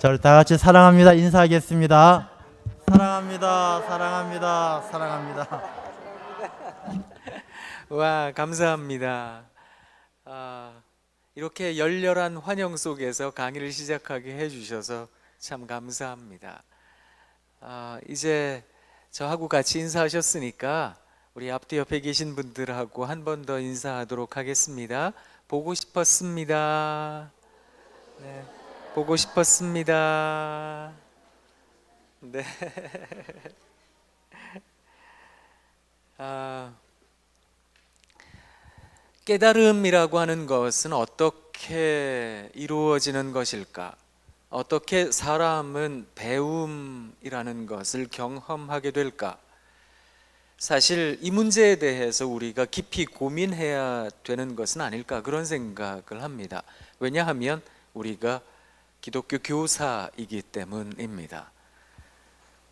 저를 다 같이 사랑합니다 인사하겠습니다. 사랑합니다, 사랑합니다, 사랑합니다. 와, 감사합니다. 이렇게 열렬한 환영 속에서 강의를 시작하게 해주셔서 참 감사합니다. 이제 저하고 같이 인사하셨으니까 우리 앞뒤 옆에 계신 분들하고 한 번 더 인사하도록 하겠습니다. 보고 싶었습니다. 네, 보고 싶었습니다. 네. 깨달음이라고 하는 것은 어떻게 이루어지는 것일까? 어떻게 사람은 배움이라는 것을 경험하게 될까? 사실 이 문제에 대해서 우리가 깊이 고민해야 되는 것은 아닐까, 그런 생각을 합니다. 왜냐하면 우리가 기독교 교사이기 때문입니다.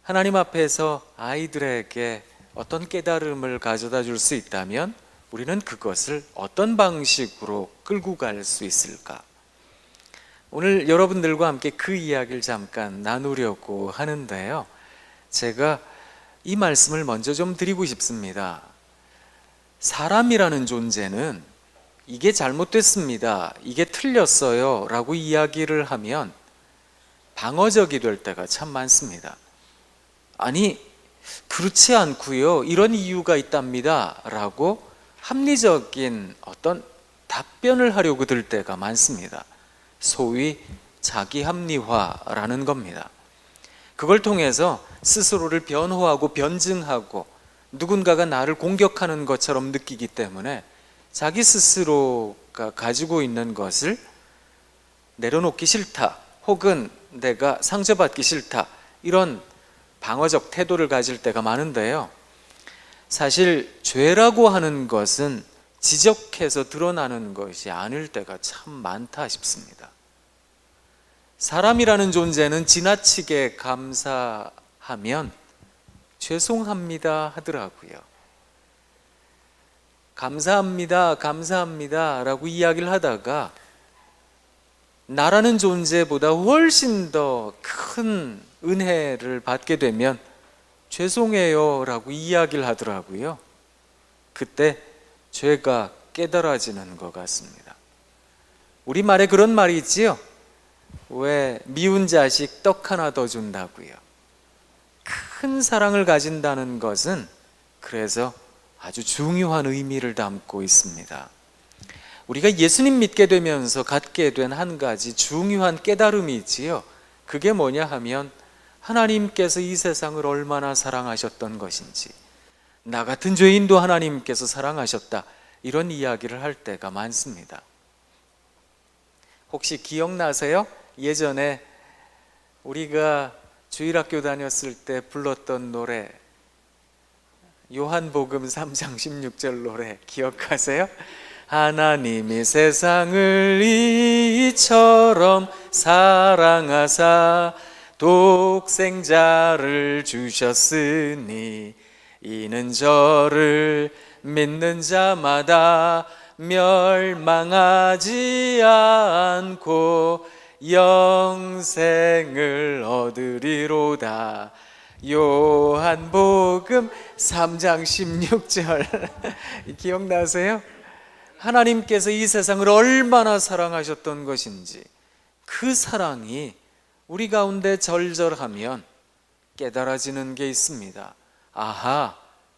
하나님 앞에서 아이들에게 어떤 깨달음을 가져다 줄 수 있다면 우리는 그것을 어떤 방식으로 끌고 갈 수 있을까? 오늘 여러분들과 함께 그 이야기를 잠깐 나누려고 하는데요. 제가 이 말씀을 먼저 좀 드리고 싶습니다. 사람이라는 존재는 이게 잘못됐습니다, 이게 틀렸어요 라고 이야기를 하면 방어적이 될 때가 참 많습니다. 아니, 그렇지 않고요, 이런 이유가 있답니다 라고 합리적인 어떤 답변을 하려고 들 때가 많습니다. 소위 자기 합리화라는 겁니다. 그걸 통해서 스스로를 변호하고 변증하고 누군가가 나를 공격하는 것처럼 느끼기 때문에 자기 스스로가 가지고 있는 것을 내려놓기 싫다, 혹은 내가 상처받기 싫다, 이런 방어적 태도를 가질 때가 많은데요. 사실 죄라고 하는 것은 지적해서 드러나는 것이 아닐 때가 참 많다 싶습니다. 사람이라는 존재는 지나치게 감사하면 죄송합니다 하더라고요. 감사합니다, 감사합니다 라고 이야기를 하다가 나라는 존재보다 훨씬 더 큰 은혜를 받게 되면 죄송해요 라고 이야기를 하더라고요. 그때 죄가 깨달아지는 것 같습니다. 우리말에 그런 말이 있지요. 왜 미운 자식 떡 하나 더 준다고요. 큰 사랑을 가진다는 것은 그래서 아주 중요한 의미를 담고 있습니다. 우리가 예수님 믿게 되면서 갖게 된 한 가지 중요한 깨달음이 있지요. 그게 뭐냐 하면 하나님께서 이 세상을 얼마나 사랑하셨던 것인지, 나 같은 죄인도 하나님께서 사랑하셨다, 이런 이야기를 할 때가 많습니다. 혹시 기억나세요? 예전에 우리가 주일학교 다녔을 때 불렀던 노래, 요한복음 3장 16절 노래 기억하세요? 하나님이 세상을 이처럼 사랑하사 독생자를 주셨으니 이는 저를 믿는 자마다 멸망하지 않고 영생을 얻으리로다. 요한복음 3장 16절 기억나세요? 하나님께서 이 세상을 얼마나 사랑하셨던 것인지, 그 사랑이 우리 가운데 절절하면 깨달아지는 게 있습니다. 아하,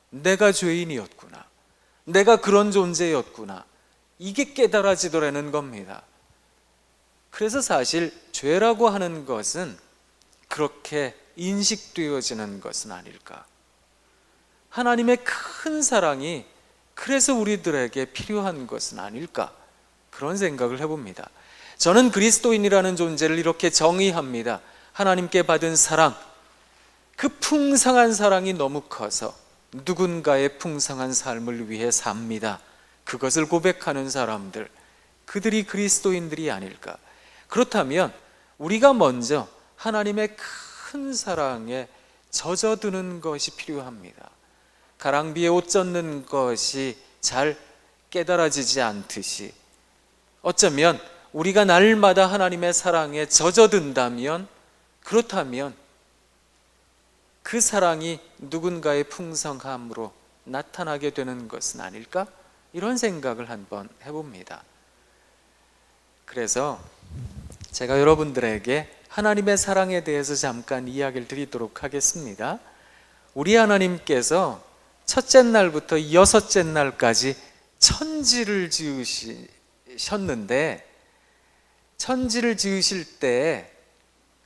내가 죄인이었구나, 내가 그런 존재였구나, 이게 깨달아지더라는 겁니다. 그래서 사실 죄라고 하는 것은 그렇게 인식되어지는 것은 아닐까. 하나님의 큰 사랑이 그래서 우리들에게 필요한 것은 아닐까, 그런 생각을 해봅니다. 저는 그리스도인이라는 존재를 이렇게 정의합니다. 하나님께 받은 사랑, 그 풍성한 사랑이 너무 커서 누군가의 풍성한 삶을 위해 삽니다. 그것을 고백하는 사람들, 그들이 그리스도인들이 아닐까. 그렇다면 우리가 먼저 하나님의 큰 사랑에 젖어드는 것이 필요합니다. 가랑비에 옷 젖는 것이 잘 깨달아지지 않듯이 어쩌면 우리가 날마다 하나님의 사랑에 젖어든다면 그렇다면 그 사랑이 누군가의 풍성함으로 나타나게 되는 것은 아닐까? 이런 생각을 한번 해봅니다. 그래서 제가 여러분들에게 하나님의 사랑에 대해서 잠깐 이야기를 드리도록 하겠습니다. 우리 하나님께서 첫째 날부터 여섯째 날까지 천지를 지으셨는데, 천지를 지으실 때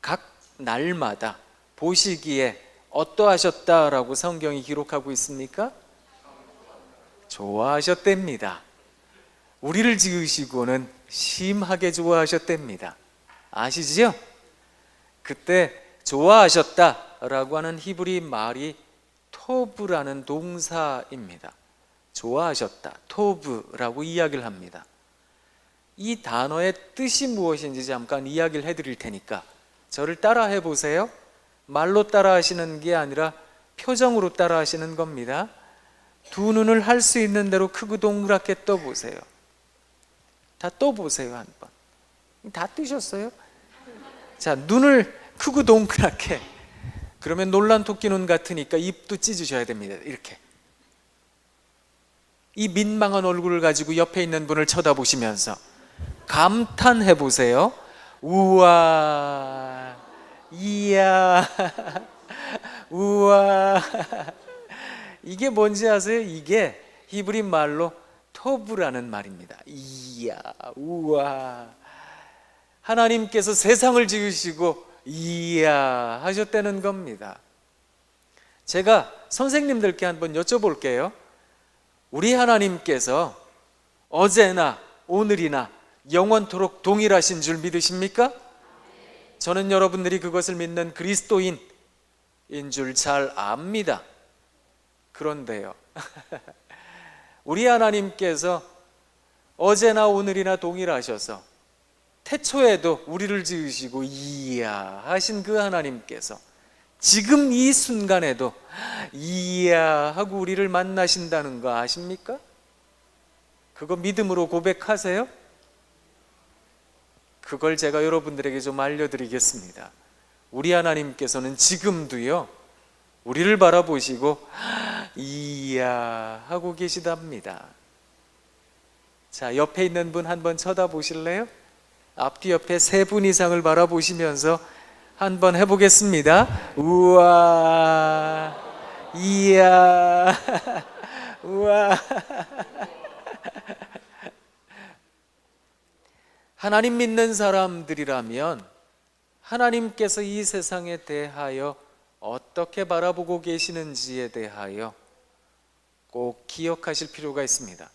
각 날마다 보시기에 어떠하셨다라고 성경이 기록하고 있습니까? 좋아하셨답니다. 우리를 지으시고는 심하게 좋아하셨답니다. 아시지요? 그때 좋아하셨다라고 하는 히브리 말이 토브라는 동사입니다. 좋아하셨다, 토브라고 이야기를 합니다. 이 단어의 뜻이 무엇인지 잠깐 이야기를 해드릴 테니까 저를 따라해 보세요. 말로 따라하시는 게 아니라 표정으로 따라하시는 겁니다. 두 눈을 할 수 있는 대로 크고 동그랗게 떠보세요. 다 떠보세요. 한번. 다 뜨셨어요? 자, 눈을 크고 동그랗게. 그러면 놀란 토끼 눈 같으니까 입도 찢으셔야 됩니다. 이렇게. 이 민망한 얼굴을 가지고 옆에 있는 분을 쳐다보시면서 감탄해 보세요. 우와, 이야, 우와. 이게 뭔지 아세요? 이게 히브리 말로 토브라는 말입니다. 이야, 우와. 하나님께서 세상을 지으시고 이야 하셨다는 겁니다. 제가 선생님들께 한번 여쭤볼게요. 우리 하나님께서 어제나 오늘이나 영원토록 동일하신 줄 믿으십니까? 저는 여러분들이 그것을 믿는 그리스도인인 줄 잘 압니다. 그런데요, 우리 하나님께서 어제나 오늘이나 동일하셔서 태초에도 우리를 지으시고 이야 하신 그 하나님께서 지금 이 순간에도 이야 하고 우리를 만나신다는 거 아십니까? 그거 믿음으로 고백하세요? 그걸 제가 여러분들에게 좀 알려드리겠습니다. 우리 하나님께서는 지금도요 우리를 바라보시고 이야 하고 계시답니다. 자, 옆에 있는 분 한번 쳐다보실래요? 앞뒤 옆에 세 분 이상을 바라보시면서 한번 해보겠습니다. 우와, 이야, 우와. 하나님 믿는 사람들이라면 하나님께서 이 세상에 대하여 어떻게 바라보고 계시는지에 대하여 꼭 기억하실 필요가 있습니다.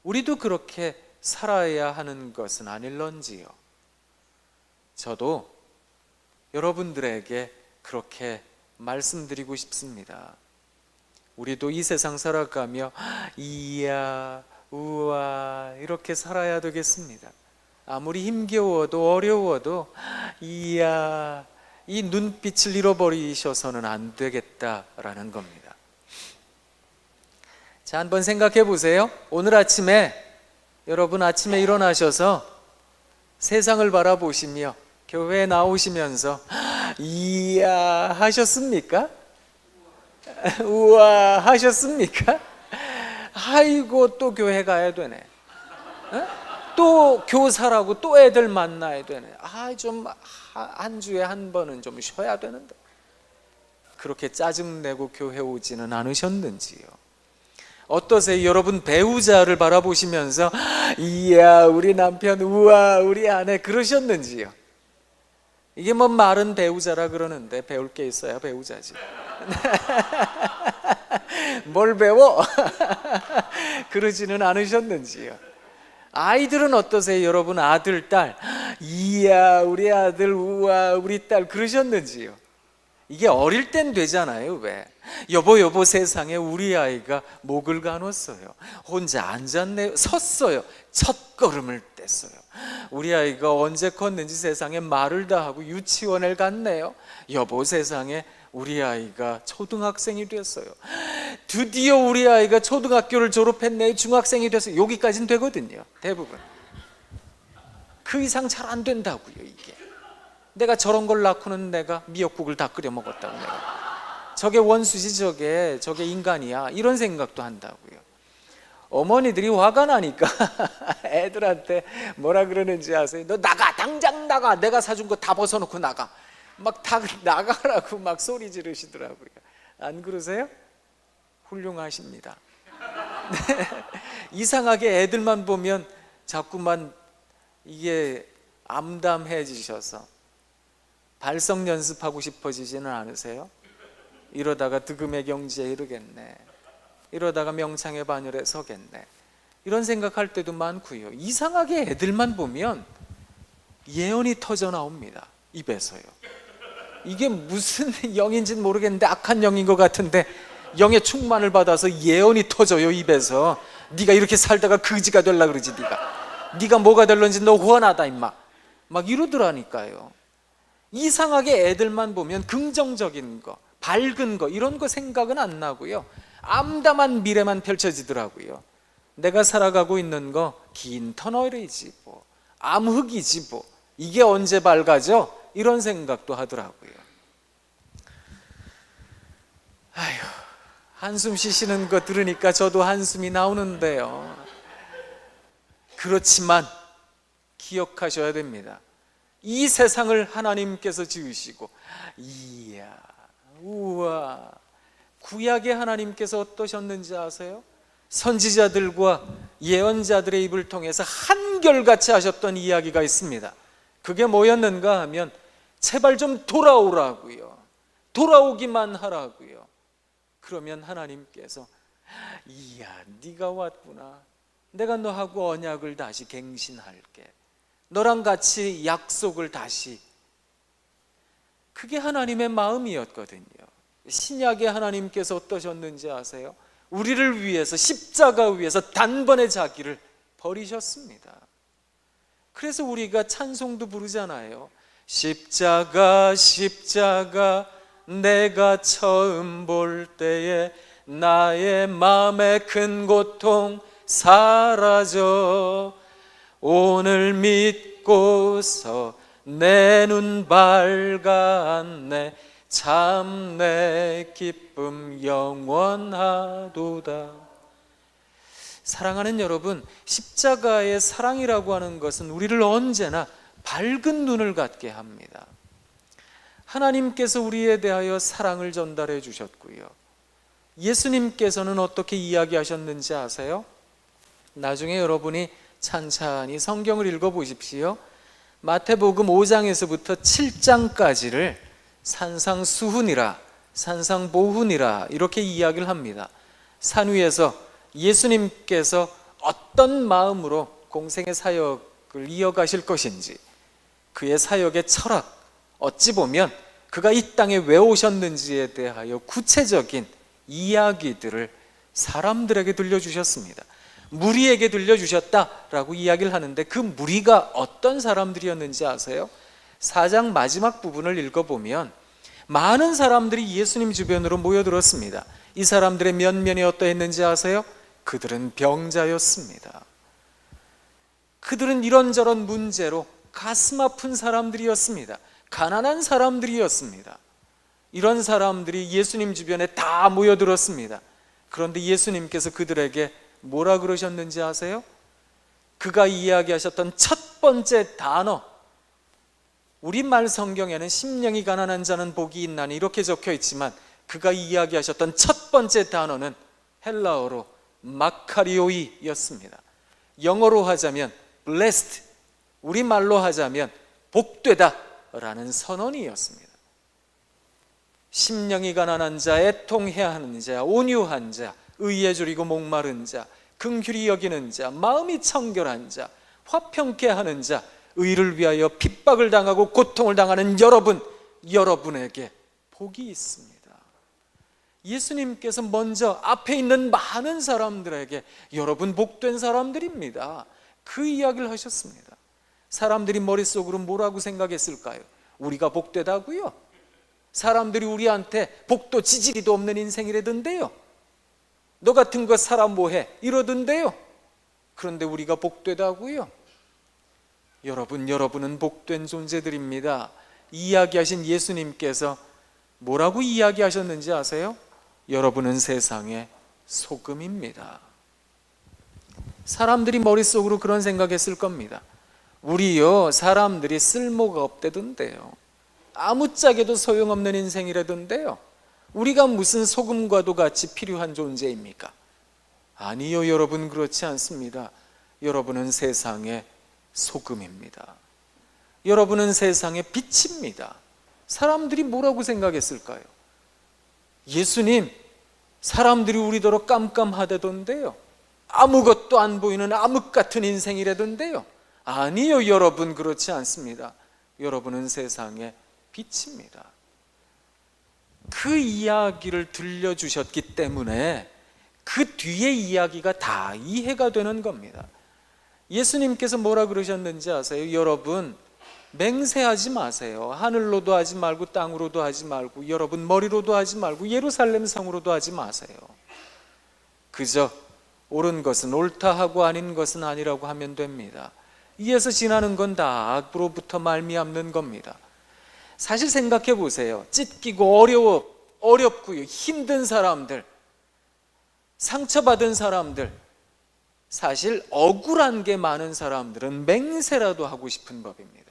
우리도 그렇게 살아야 하는 것은 아닐런지요. 저도 여러분들에게 그렇게 말씀드리고 싶습니다. 우리도 이 세상 살아가며 이야, 우와 이렇게 살아야 되겠습니다. 아무리 힘겨워도 어려워도 이야, 이 눈빛을 잃어버리셔서는 안 되겠다라는 겁니다. 자, 한번 생각해 보세요. 오늘 아침에 여러분 아침에 일어나셔서 세상을 바라보시며 교회에 나오시면서 이야 하셨습니까? 우와 하셨습니까? 아이고 또 교회 가야 되네. 또 교사라고 또 애들 만나야 되네. 좀 한 주에 한 번은 좀 쉬어야 되는데. 그렇게 짜증내고 교회 오지는 않으셨는지요? 어떠세요? 여러분 배우자를 바라보시면서 이야 우리 남편 우와 우리 아내 그러셨는지요? 이게 뭐 말은 배우자라 그러는데 배울 게 있어야 배우자지. 뭘 배워? 그러지는 않으셨는지요? 아이들은 어떠세요? 여러분 아들, 딸 이야 우리 아들 우와 우리 딸 그러셨는지요? 이게 어릴 땐 되잖아요. 왜? 여보 세상에 우리 아이가 목을 가눴어요. 혼자 앉았네요. 섰어요. 첫 걸음을 뗐어요. 우리 아이가 언제 컸는지 세상에 말을 다 하고 유치원을 갔네요. 여보 세상에 우리 아이가 초등학생이 됐어요. 드디어 우리 아이가 초등학교를 졸업했네요. 중학생이 됐어요. 여기까지는 되거든요. 대부분. 그 이상 잘 안 된다고요. 이게 내가 저런 걸 낳고는 내가 미역국을 다 끓여 먹었다고. 내가 저게 원수지, 저게 인간이야, 이런 생각도 한다고요. 어머니들이 화가 나니까 애들한테 뭐라 그러는지 아세요? 너 나가, 당장 나가, 내가 사준 거 다 벗어놓고 나가, 막 다 나가라고 막 소리 지르시더라고요. 안 그러세요? 훌륭하십니다. 네. 이상하게 애들만 보면 자꾸만 이게 암담해지셔서 발성 연습하고 싶어지지는 않으세요? 이러다가 득음의 경지에 이르겠네, 이러다가 명창의 반열에 서겠네, 이런 생각할 때도 많고요. 이상하게 애들만 보면 예언이 터져 나옵니다, 입에서요. 이게 무슨 영인지는 모르겠는데 악한 영인 것 같은데 영의 충만을 받아서 예언이 터져요, 입에서. 네가 이렇게 살다가 거지가 되려 그러지, 네가 뭐가 될런지 너 훤하다 임마, 막 이러더라니까요. 이상하게 애들만 보면 긍정적인 거, 밝은 거, 이런 거 생각은 안 나고요, 암담한 미래만 펼쳐지더라고요. 내가 살아가고 있는 거 긴 터널이지 뭐, 암흑이지 뭐, 이게 언제 밝아져? 이런 생각도 하더라고요. 아휴, 한숨 쉬시는 거 들으니까 저도 한숨이 나오는데요. 그렇지만 기억하셔야 됩니다. 이 세상을 하나님께서 지으시고, 이야, 우와, 구약의 하나님께서 어떠셨는지 아세요? 선지자들과 예언자들의 입을 통해서 한결같이 하셨던 이야기가 있습니다. 그게 뭐였는가 하면, 제발 좀 돌아오라고요, 돌아오기만 하라고요. 그러면 하나님께서, 이야, 네가 왔구나, 내가 너하고 언약을 다시 갱신할게, 너랑 같이 약속을 다시. 그게 하나님의 마음이었거든요. 신약의 하나님께서 어떠셨는지 아세요? 우리를 위해서 십자가 위에서 단번에 자기를 버리셨습니다. 그래서 우리가 찬송도 부르잖아요. 십자가 십자가 내가 처음 볼 때에 나의 마음의 큰 고통 사라져, 오늘 믿고서 내 눈 밝았네, 참 내 기쁨 영원하도다. 사랑하는 여러분, 십자가의 사랑이라고 하는 것은 우리를 언제나 밝은 눈을 갖게 합니다. 하나님께서 우리에 대하여 사랑을 전달해 주셨고요, 예수님께서는 어떻게 이야기하셨는지 아세요? 나중에 여러분이 찬찬히 성경을 읽어보십시오. 마태복음 5장에서부터 7장까지를 산상수훈이라, 산상보훈이라 이렇게 이야기를 합니다. 산 위에서 예수님께서 어떤 마음으로 공생의 사역을 이어가실 것인지, 그의 사역의 철학, 어찌 보면 그가 이 땅에 왜 오셨는지에 대하여 구체적인 이야기들을 사람들에게 들려주셨습니다. 무리에게 들려주셨다라고 이야기를 하는데, 그 무리가 어떤 사람들이었는지 아세요? 4장 마지막 부분을 읽어보면 많은 사람들이 예수님 주변으로 모여들었습니다. 이 사람들의 면면이 어떠했는지 아세요? 그들은 병자였습니다. 그들은 이런저런 문제로 가슴 아픈 사람들이었습니다. 가난한 사람들이었습니다. 이런 사람들이 예수님 주변에 다 모여들었습니다. 그런데 예수님께서 그들에게 뭐라 그러셨는지 아세요? 그가 이야기하셨던 첫 번째 단어, 우리말 성경에는 심령이 가난한 자는 복이 있나니 이렇게 적혀 있지만, 그가 이야기하셨던 첫 번째 단어는 헬라어로 마카리오이였습니다. 영어로 하자면 blessed, 우리말로 하자면 복되다 라는 선언이었습니다. 심령이 가난한 자, 애통해야 하는 자, 온유한 자, 의에 줄이고 목마른 자, 긍휼히 여기는 자, 마음이 청결한 자, 화평케 하는 자, 의를 위하여 핍박을 당하고 고통을 당하는 여러분에게 복이 있습니다. 예수님께서 먼저 앞에 있는 많은 사람들에게 여러분 복된 사람들입니다, 그 이야기를 하셨습니다. 사람들이 머릿속으로 뭐라고 생각했을까요? 우리가 복되다고요? 사람들이 우리한테 복도 지지리도 없는 인생이라던데요, 너 같은 거 살아 뭐해 이러던데요. 그런데 우리가 복되다고요? 여러분은 복된 존재들입니다. 이야기하신 예수님께서 뭐라고 이야기하셨는지 아세요? 여러분은 세상의 소금입니다. 사람들이 머릿속으로 그런 생각했을 겁니다. 우리요, 사람들이 쓸모가 없대던데요. 아무짝에도 소용없는 인생이라던데요. 우리가 무슨 소금과도 같이 필요한 존재입니까? 아니요, 여러분, 그렇지 않습니다. 여러분은 세상의 소금입니다. 여러분은 세상의 빛입니다. 사람들이 뭐라고 생각했을까요? 예수님, 사람들이 우리더러 깜깜하다던데요. 아무것도 안 보이는 암흑 같은 인생이라던데요. 아니요, 여러분, 그렇지 않습니다. 여러분은 세상의 빛입니다. 그 이야기를 들려주셨기 때문에 그 뒤의 이야기가 다 이해가 되는 겁니다. 예수님께서 뭐라 그러셨는지 아세요? 여러분, 맹세하지 마세요. 하늘로도 하지 말고 땅으로도 하지 말고 여러분 머리로도 하지 말고 예루살렘 성으로도 하지 마세요. 그저 옳은 것은 옳다 하고 아닌 것은 아니라고 하면 됩니다. 이에서 지나는 건 다 악으로부터 말미암는 겁니다. 사실 생각해 보세요. 찢기고 어렵고요, 힘든 사람들, 상처받은 사람들, 사실 억울한 게 많은 사람들은 맹세라도 하고 싶은 법입니다.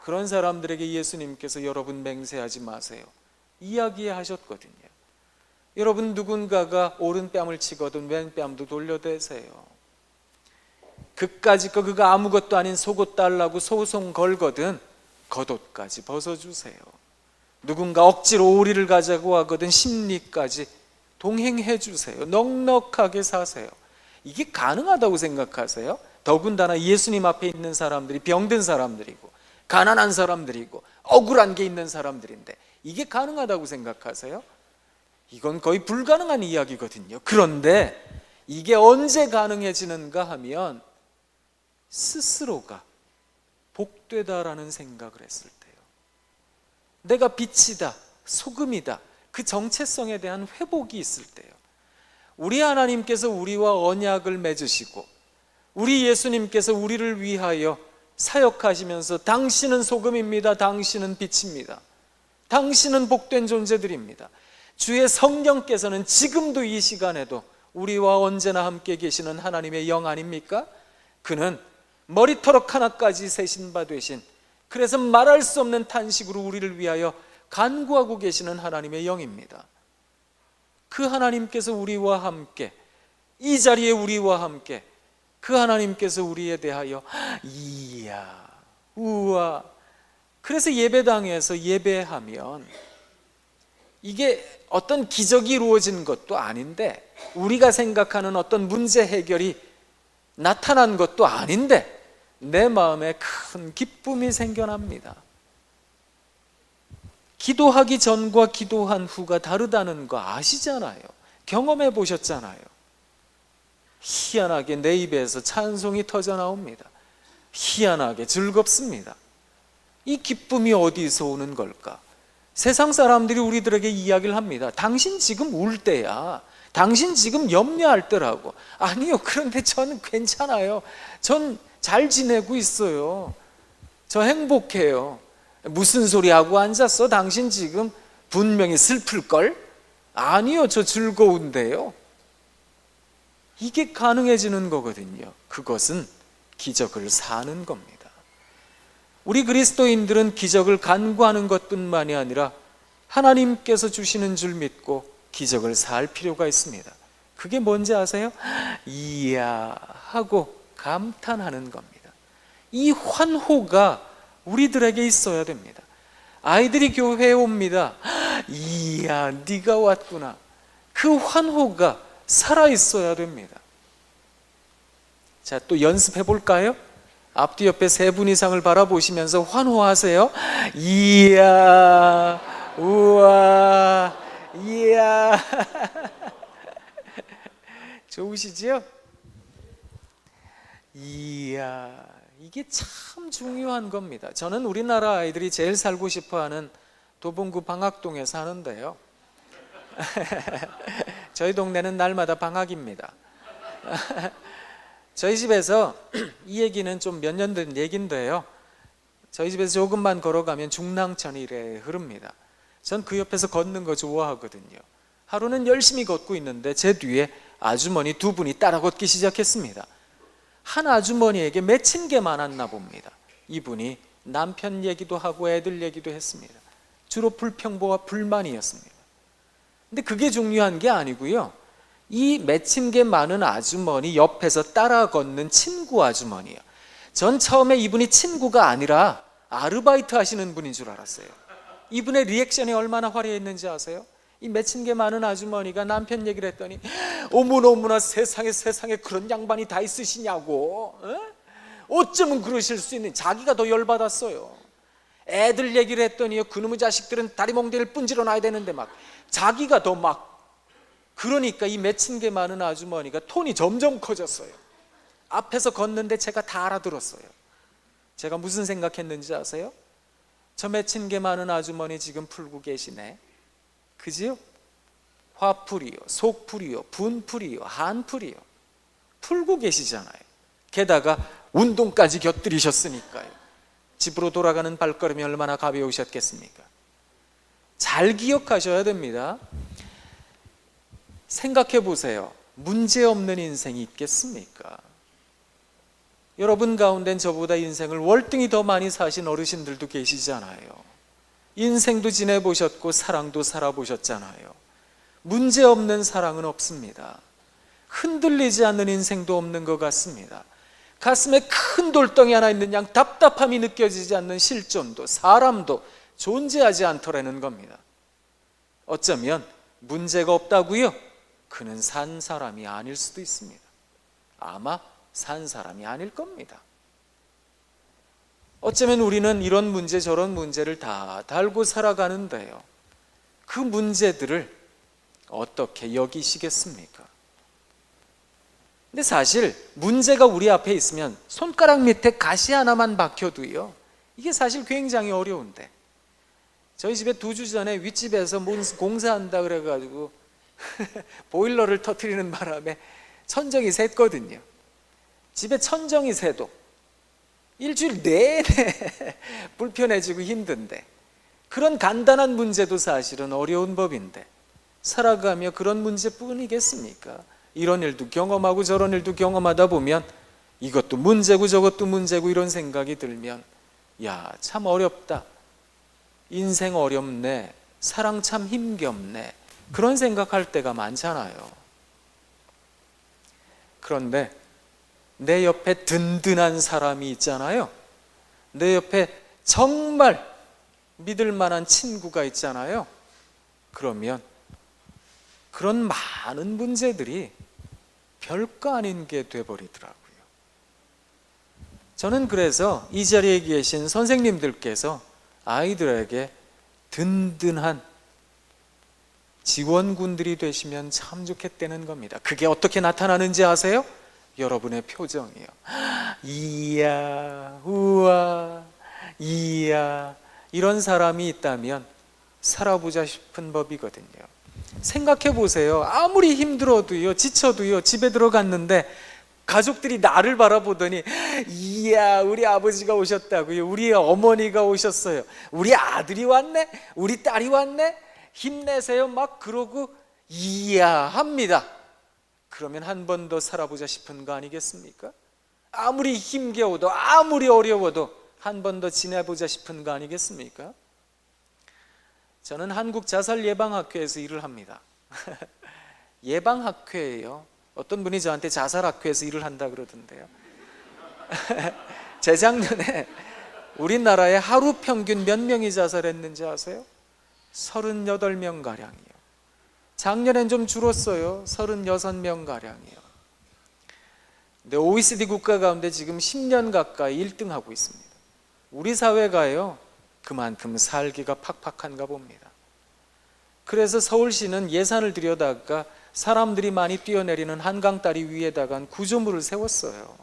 그런 사람들에게 예수님께서 여러분 맹세하지 마세요 이야기하셨거든요. 여러분, 누군가가 오른뺨을 치거든 왼뺨도 돌려대세요. 그까짓 거 그가 아무것도 아닌 속옷 달라고 소송 걸거든 겉옷까지 벗어주세요. 누군가 억지로 오리를 가자고 하거든 심리까지 동행해 주세요. 넉넉하게 사세요. 이게 가능하다고 생각하세요? 더군다나 예수님 앞에 있는 사람들이 병든 사람들이고 가난한 사람들이고 억울한 게 있는 사람들인데 이게 가능하다고 생각하세요? 이건 거의 불가능한 이야기거든요. 그런데 이게 언제 가능해지는가 하면 스스로가 복되다라는 생각을 했을 때요. 내가 빛이다, 소금이다, 그 정체성에 대한 회복이 있을 때요. 우리 하나님께서 우리와 언약을 맺으시고 우리 예수님께서 우리를 위하여 사역하시면서 당신은 소금입니다, 당신은 빛입니다, 당신은 복된 존재들입니다. 주의 성령께서는 지금도 이 시간에도 우리와 언제나 함께 계시는 하나님의 영 아닙니까? 그는 머리털ok 하나까지 세신 바 되신, 그래서 말할 수 없는 탄식으로 우리를 위하여 간구하고 계시는 하나님의 영입니다. 그 하나님께서 우리와 함께, 이 자리에 우리와 함께, 그 하나님께서 우리에 대하여 이야 우와, 그래서 예배당에서 예배하면 이게 어떤 기적이 이루어지는 것도 아닌데, 우리가 생각하는 어떤 문제 해결이 나타난 것도 아닌데 내 마음에 큰 기쁨이 생겨납니다. 기도하기 전과 기도한 후가 다르다는 거 아시잖아요. 경험해 보셨잖아요. 희한하게 내 입에서 찬송이 터져 나옵니다. 희한하게 즐겁습니다. 이 기쁨이 어디서 오는 걸까? 세상 사람들이 우리들에게 이야기를 합니다. 당신 지금 울 때야, 당신 지금 염려할 때라고. 아니요, 그런데 저는 괜찮아요. 전 잘 지내고 있어요. 저 행복해요. 무슨 소리 하고 앉았어? 당신 지금 분명히 슬플걸? 아니요, 저 즐거운데요. 이게 가능해지는 거거든요. 그것은 기적을 사는 겁니다. 우리 그리스도인들은 기적을 간구하는 것뿐만이 아니라 하나님께서 주시는 줄 믿고 기적을 살 필요가 있습니다. 그게 뭔지 아세요? 이야 하고 감탄하는 겁니다. 이 환호가 우리들에게 있어야 됩니다. 아이들이 교회에 옵니다. 이야 네가 왔구나. 그 환호가 살아있어야 됩니다. 자, 또 연습해 볼까요? 앞뒤 옆에 세 분 이상을 바라보시면서 환호하세요. 이야 우와 이야 좋으시죠? 이야, 이게 참 중요한 겁니다. 저는 우리나라 아이들이 제일 살고 싶어하는 도봉구 방학동에 사는데요. 저희 동네는 날마다 방학입니다. 저희 집에서 이 얘기는 좀 몇 년 된 얘기인데요. 저희 집에서 조금만 걸어가면 중랑천이 이래 흐릅니다. 전 그 옆에서 걷는 거 좋아하거든요. 하루는 열심히 걷고 있는데 제 뒤에 아주머니 두 분이 따라 걷기 시작했습니다. 한 아주머니에게 맺힌 게 많았나 봅니다. 이분이 남편 얘기도 하고 애들 얘기도 했습니다. 주로 불평보와 불만이었습니다. 근데 그게 중요한 게 아니고요, 이 맺힌 게 많은 아주머니 옆에서 따라 걷는 친구 아주머니요, 전 처음에 이분이 친구가 아니라 아르바이트 하시는 분인 줄 알았어요. 이분의 리액션이 얼마나 화려했는지 아세요? 이 맺힌 게 많은 아주머니가 남편 얘기를 했더니 어머나 세상에 그런 양반이 다 있으시냐고, 어쩌면 그러실 수 있는, 자기가 더 열받았어요. 애들 얘기를 했더니요, 그놈의 자식들은 다리몽대를 분질러 놔야 되는데 막 자기가 더 막, 그러니까 이 맺힌 게 많은 아주머니가 톤이 점점 커졌어요. 앞에서 걷는데 제가 다 알아들었어요. 제가 무슨 생각했는지 아세요? 저 맺힌 게 많은 아주머니 지금 풀고 계시네, 그지요? 화풀이요, 속풀이요, 분풀이요, 한풀이요, 풀고 계시잖아요. 게다가 운동까지 곁들이셨으니까요. 집으로 돌아가는 발걸음이 얼마나 가벼우셨겠습니까? 잘 기억하셔야 됩니다. 생각해 보세요. 문제 없는 인생이 있겠습니까? 여러분 가운데는 저보다 인생을 월등히 더 많이 사신 어르신들도 계시잖아요. 인생도 지내보셨고 사랑도 살아보셨잖아요. 문제 없는 사랑은 없습니다. 흔들리지 않는 인생도 없는 것 같습니다. 가슴에 큰 돌덩이 하나 있는 양 답답함이 느껴지지 않는 실존도, 사람도 존재하지 않더라는 겁니다. 어쩌면 문제가 없다고요? 그는 산 사람이 아닐 수도 있습니다. 아마 산 사람이 아닐 겁니다. 어쩌면 우리는 이런 문제 저런 문제를 다 달고 살아가는데요, 그 문제들을 어떻게 여기시겠습니까? 근데 사실 문제가 우리 앞에 있으면 손가락 밑에 가시 하나만 박혀도요, 이게 사실 굉장히 어려운데, 저희 집에 2주 전에 윗집에서 공사한다 그래가지고 보일러를 터뜨리는 바람에 천정이 샜거든요. 집에 천정이 새도 일주일 내내 불편해지고 힘든데, 그런 간단한 문제도 사실은 어려운 법인데 살아가며 그런 문제뿐이겠습니까? 이런 일도 경험하고 저런 일도 경험하다 보면 이것도 문제고 저것도 문제고 이런 생각이 들면, 야, 참 어렵다, 인생 어렵네, 사랑 참 힘겹네, 그런 생각할 때가 많잖아요. 그런데 내 옆에 든든한 사람이 있잖아요. 내 옆에 정말 믿을 만한 친구가 있잖아요. 그러면 그런 많은 문제들이 별거 아닌 게 돼버리더라고요. 저는 그래서 이 자리에 계신 선생님들께서 아이들에게 든든한 지원군들이 되시면 참 좋겠다는 겁니다. 그게 어떻게 나타나는지 아세요? 여러분의 표정이요. 이야, 우와, 이야, 이런 사람이 있다면 살아보자 싶은 법이거든요. 생각해 보세요. 아무리 힘들어도요, 지쳐도요, 집에 들어갔는데 가족들이 나를 바라보더니, 이야, 우리 아버지가 오셨다고요, 우리 어머니가 오셨어요, 우리 아들이 왔네, 우리 딸이 왔네, 힘내세요, 막 그러고 이야 합니다. 그러면 한 번 더 살아보자 싶은 거 아니겠습니까? 아무리 힘겨워도 아무리 어려워도 한 번 더 지내보자 싶은 거 아니겠습니까? 저는 한국 자살예방학회에서 일을 합니다. 예방학회예요. 어떤 분이 저한테 자살학회에서 일을 한다 그러던데요. 재작년에 우리나라에 하루 평균 몇 명이 자살했는지 아세요? 38명 가량이요. 작년엔 좀 줄었어요. 36명 가량이요. 근데 OECD 국가 가운데 지금 10년 가까이 1등하고 있습니다. 우리 사회가요, 그만큼 살기가 팍팍한가 봅니다. 그래서 서울시는 예산을 들여다가 사람들이 많이 뛰어내리는 한강다리 위에다가 구조물을 세웠어요.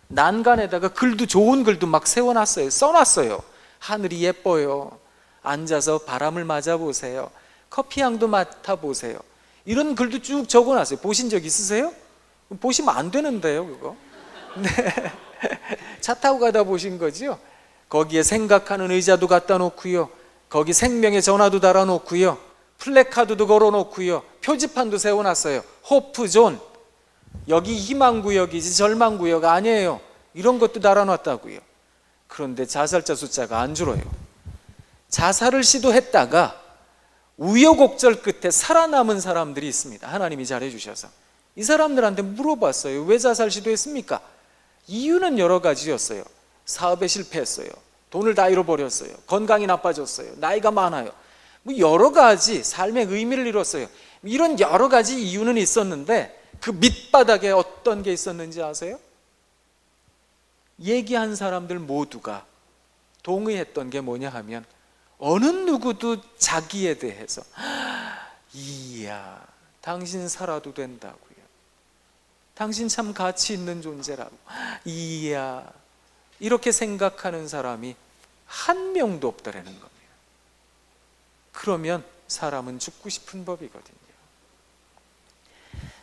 난간에다가 글도, 좋은 글도 막 세워놨어요. 써놨어요. 하늘이 예뻐요, 앉아서 바람을 맞아보세요, 커피향도 맡아보세요, 이런 글도 쭉 적어놨어요. 보신 적 있으세요? 보시면 안 되는데요, 그거. 네. 차 타고 가다 보신 거지요? 거기에 생각하는 의자도 갖다 놓고요, 거기 생명의 전화도 달아 놓고요, 플래카드도 걸어 놓고요, 표지판도 세워놨어요. 호프존, 여기 희망구역이지 절망구역 아니에요. 이런 것도 달아놨다고요. 그런데 자살자 숫자가 안 줄어요. 자살을 시도했다가 우여곡절 끝에 살아남은 사람들이 있습니다. 하나님이 잘해주셔서. 이 사람들한테 물어봤어요. 왜 자살 시도했습니까? 이유는 여러 가지였어요. 사업에 실패했어요, 돈을 다 잃어버렸어요, 건강이 나빠졌어요, 나이가 많아요, 뭐 여러 가지 삶의 의미를 잃었어요. 이런 여러 가지 이유는 있었는데 그 밑바닥에 어떤 게 있었는지 아세요? 얘기한 사람들 모두가 동의했던 게 뭐냐 하면, 어느 누구도 자기에 대해서 이야, 당신 살아도 된다고요, 당신 참 가치 있는 존재라고, 이야, 이렇게 생각하는 사람이 한 명도 없다라는 겁니다. 그러면 사람은 죽고 싶은 법이거든요.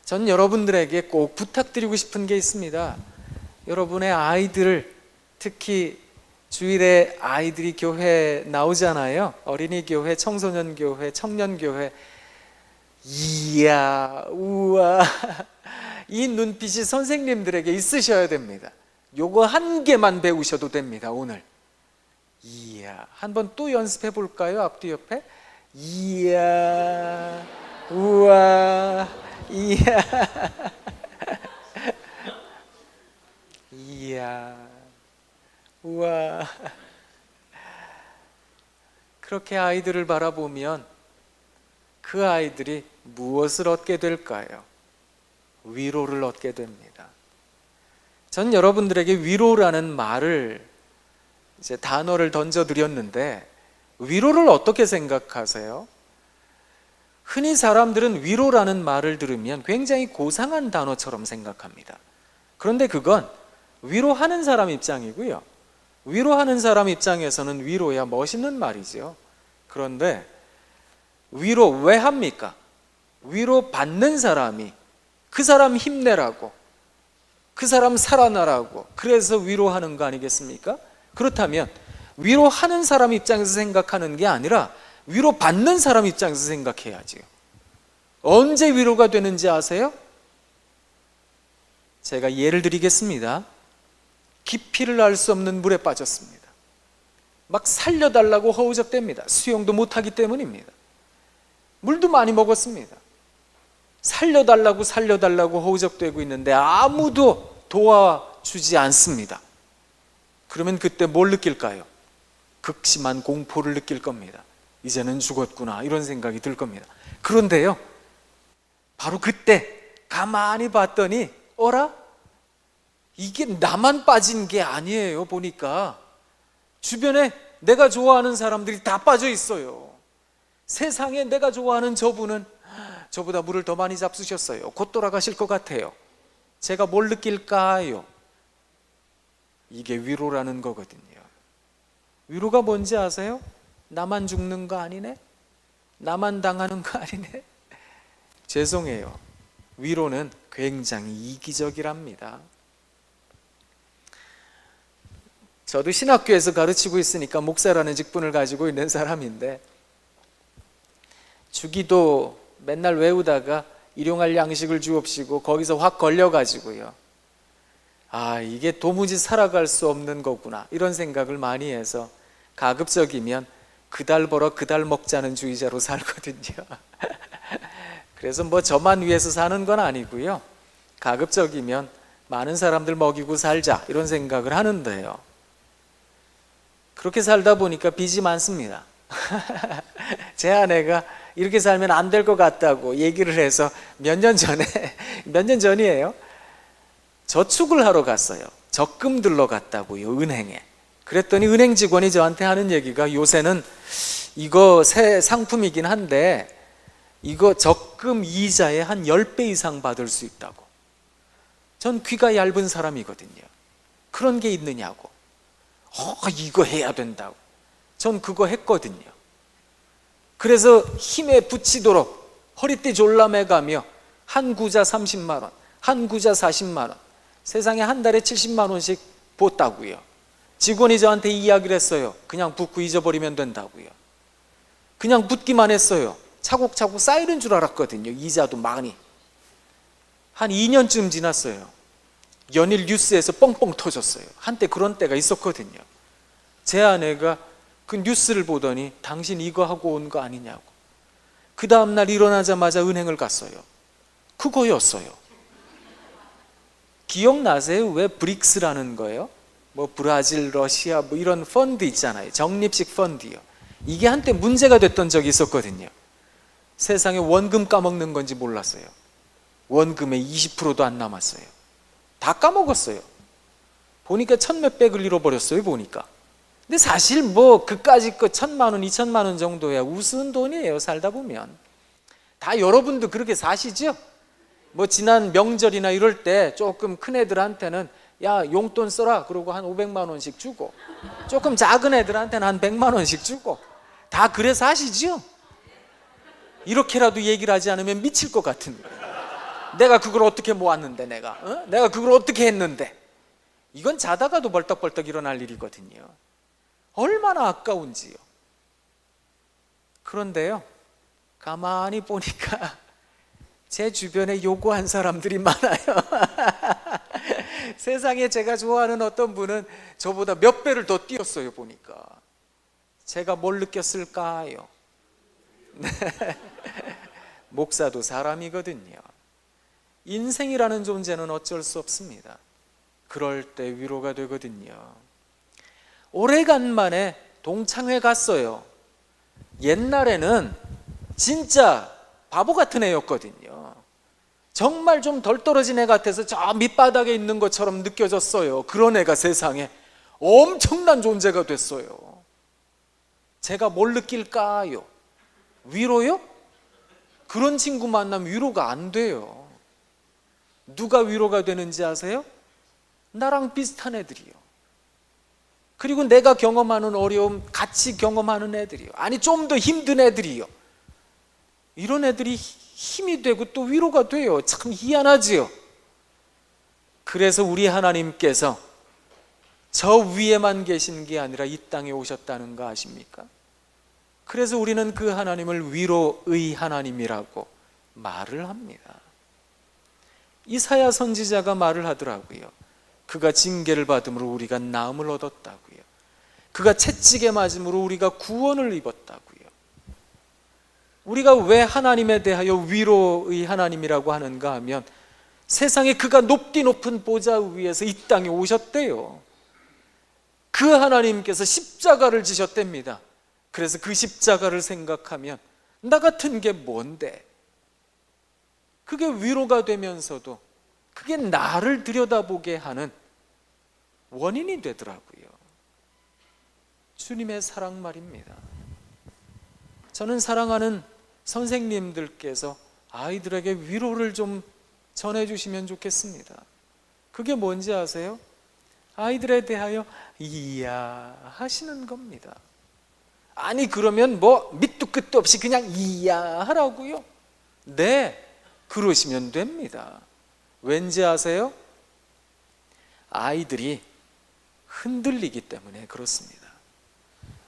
전 여러분들에게 꼭 부탁드리고 싶은 게 있습니다. 여러분의 아이들을, 특히 주일에 아이들이 교회 나오잖아요. 어린이 교회, 청소년 교회, 청년 교회. 이야, 우와, 이 눈빛이 선생님들에게 있으셔야 됩니다. 요거 한 개만 배우셔도 됩니다. 오늘 이야, 한번 또 연습해 볼까요? 앞뒤 옆에. 이야, 우와, 이야, 이야, 우와. 그렇게 아이들을 바라보면 그 아이들이 무엇을 얻게 될까요? 위로를 얻게 됩니다. 전 여러분들에게 위로라는 말을, 이제 단어를 던져드렸는데, 위로를 어떻게 생각하세요? 흔히 사람들은 위로라는 말을 들으면 굉장히 고상한 단어처럼 생각합니다. 그런데 그건 위로하는 사람 입장이고요, 위로하는 사람 입장에서는 위로야 멋있는 말이죠. 그런데 위로 왜 합니까? 위로 받는 사람이 그 사람 힘내라고, 그 사람 살아나라고, 그래서 위로하는 거 아니겠습니까? 그렇다면 위로하는 사람 입장에서 생각하는 게 아니라 위로받는 사람 입장에서 생각해야지요. 언제 위로가 되는지 아세요? 제가 예를 드리겠습니다. 깊이를 알 수 없는 물에 빠졌습니다. 막 살려달라고 허우적댑니다. 수영도 못하기 때문입니다. 물도 많이 먹었습니다. 살려달라고 허우적대고 있는데 아무도 도와주지 않습니다. 그러면 그때 뭘 느낄까요? 극심한 공포를 느낄 겁니다. 이제는 죽었구나, 이런 생각이 들 겁니다. 그런데요, 바로 그때 가만히 봤더니 어라? 이게 나만 빠진 게 아니에요. 보니까 주변에 내가 좋아하는 사람들이 다 빠져 있어요. 세상에 내가 좋아하는 저분은 저보다 물을 더 많이 잡수셨어요. 곧 돌아가실 것 같아요. 제가 뭘 느낄까요? 이게 위로라는 거거든요. 위로가 뭔지 아세요? 나만 죽는 거 아니네? 나만 당하는 거 아니네? 죄송해요. 위로는 굉장히 이기적이랍니다. 저도 신학교에서 가르치고 있으니까 목사라는 직분을 가지고 있는 사람인데, 주기도 맨날 외우다가 일용할 양식을 주옵시고 거기서 확 걸려가지고요, 아, 이게 도무지 살아갈 수 없는 거구나, 이런 생각을 많이 해서 가급적이면 그달 벌어 그달 먹자는 주의자로 살거든요. 그래서 뭐 저만 위해서 사는 건 아니고요, 가급적이면 많은 사람들 먹이고 살자, 이런 생각을 하는데요, 그렇게 살다 보니까 빚이 많습니다. 제 아내가 이렇게 살면 안 될 것 같다고 얘기를 해서 몇 년 전이에요, 저축을 하러 갔어요. 적금 들러 갔다고요, 은행에. 그랬더니 은행 직원이 저한테 하는 얘기가, 요새는 이거 새 상품이긴 한데 이거 적금 이자의 한 10배 이상 받을 수 있다고. 전 귀가 얇은 사람이거든요. 그런 게 있느냐고. 이거 해야 된다고. 전 그거 했거든요. 그래서 힘에 부치도록 허리띠 졸라매가며 한 구자 30만 원, 한 구자 40만 원, 세상에 한 달에 70만 원씩 줬다고요. 직원이 저한테 이야기를 했어요. 그냥 붓고 잊어버리면 된다고요. 그냥 붓기만 했어요. 차곡차곡 쌓이는 줄 알았거든요. 이자도 많이. 한 2년쯤 지났어요. 연일 뉴스에서 뻥뻥 터졌어요. 한때 그런 때가 있었거든요. 제 아내가 그 뉴스를 보더니 당신 이거 하고 온 거 아니냐고. 그 다음날 일어나자마자 은행을 갔어요. 그거였어요. 기억나세요? 왜 브릭스라는 거예요? 뭐 브라질, 러시아 뭐 이런 펀드 있잖아요. 적립식 펀드요. 이게 한때 문제가 됐던 적이 있었거든요. 세상에 원금 까먹는 건지 몰랐어요. 원금의 20%도 안 남았어요. 다 까먹었어요. 보니까 천몇백을 잃어버렸어요. 보니까. 근데 사실 뭐 그까짓 거 1,000만 원, 2,000만 원 정도야 우스운 돈이에요. 살다 보면. 다 여러분도 그렇게 사시죠? 뭐 지난 명절이나 이럴 때 조금 큰 애들한테는 야 용돈 써라 그러고 한 500만 원씩 주고, 조금 작은 애들한테는 한 100만 원씩 주고, 다 그래 사시죠? 이렇게라도 얘기를 하지 않으면 미칠 것 같은 거예요. 내가 그걸 어떻게 모았는데, 내가 그걸 어떻게 했는데. 이건 자다가도 벌떡벌떡 일어날 일이거든요. 얼마나 아까운지요. 그런데요, 가만히 보니까 제 주변에 요구한 사람들이 많아요. 세상에 제가 좋아하는 어떤 분은 저보다 몇 배를 더 뛰었어요. 보니까 제가 뭘 느꼈을까요? 목사도 사람이거든요. 인생이라는 존재는 어쩔 수 없습니다. 그럴 때 위로가 되거든요. 오래간만에 동창회 갔어요. 옛날에는 진짜 바보 같은 애였거든요. 정말 좀 덜 떨어진 애 같아서 저 밑바닥에 있는 것처럼 느껴졌어요. 그런 애가 세상에 엄청난 존재가 됐어요. 제가 뭘 느낄까요? 위로요? 그런 친구 만나면 위로가 안 돼요. 누가 위로가 되는지 아세요? 나랑 비슷한 애들이요. 그리고 내가 경험하는 어려움 같이 경험하는 애들이요. 아니 좀 더 힘든 애들이요. 이런 애들이 힘이 되고 또 위로가 돼요. 참 희한하지요. 그래서 우리 하나님께서 저 위에만 계신 게 아니라 이 땅에 오셨다는 거 아십니까? 그래서 우리는 그 하나님을 위로의 하나님이라고 말을 합니다. 이사야 선지자가 말을 하더라고요. 그가 징계를 받음으로 우리가 나음을 얻었다고요. 그가 채찍에 맞음으로 우리가 구원을 입었다고요. 우리가 왜 하나님에 대하여 위로의 하나님이라고 하는가 하면, 세상에 그가 높디 높은 보좌 위에서 이 땅에 오셨대요. 그 하나님께서 십자가를 지셨답니다. 그래서 그 십자가를 생각하면 나 같은 게 뭔데? 그게 위로가 되면서도 그게 나를 들여다보게 하는 원인이 되더라고요. 주님의 사랑 말입니다. 저는 사랑하는 선생님들께서 아이들에게 위로를 좀 전해주시면 좋겠습니다. 그게 뭔지 아세요? 아이들에 대하여 이야 하시는 겁니다. 아니 그러면 뭐 밑도 끝도 없이 그냥 이야 하라고요? 네, 그러시면 됩니다. 왠지 아세요? 아이들이 흔들리기 때문에 그렇습니다.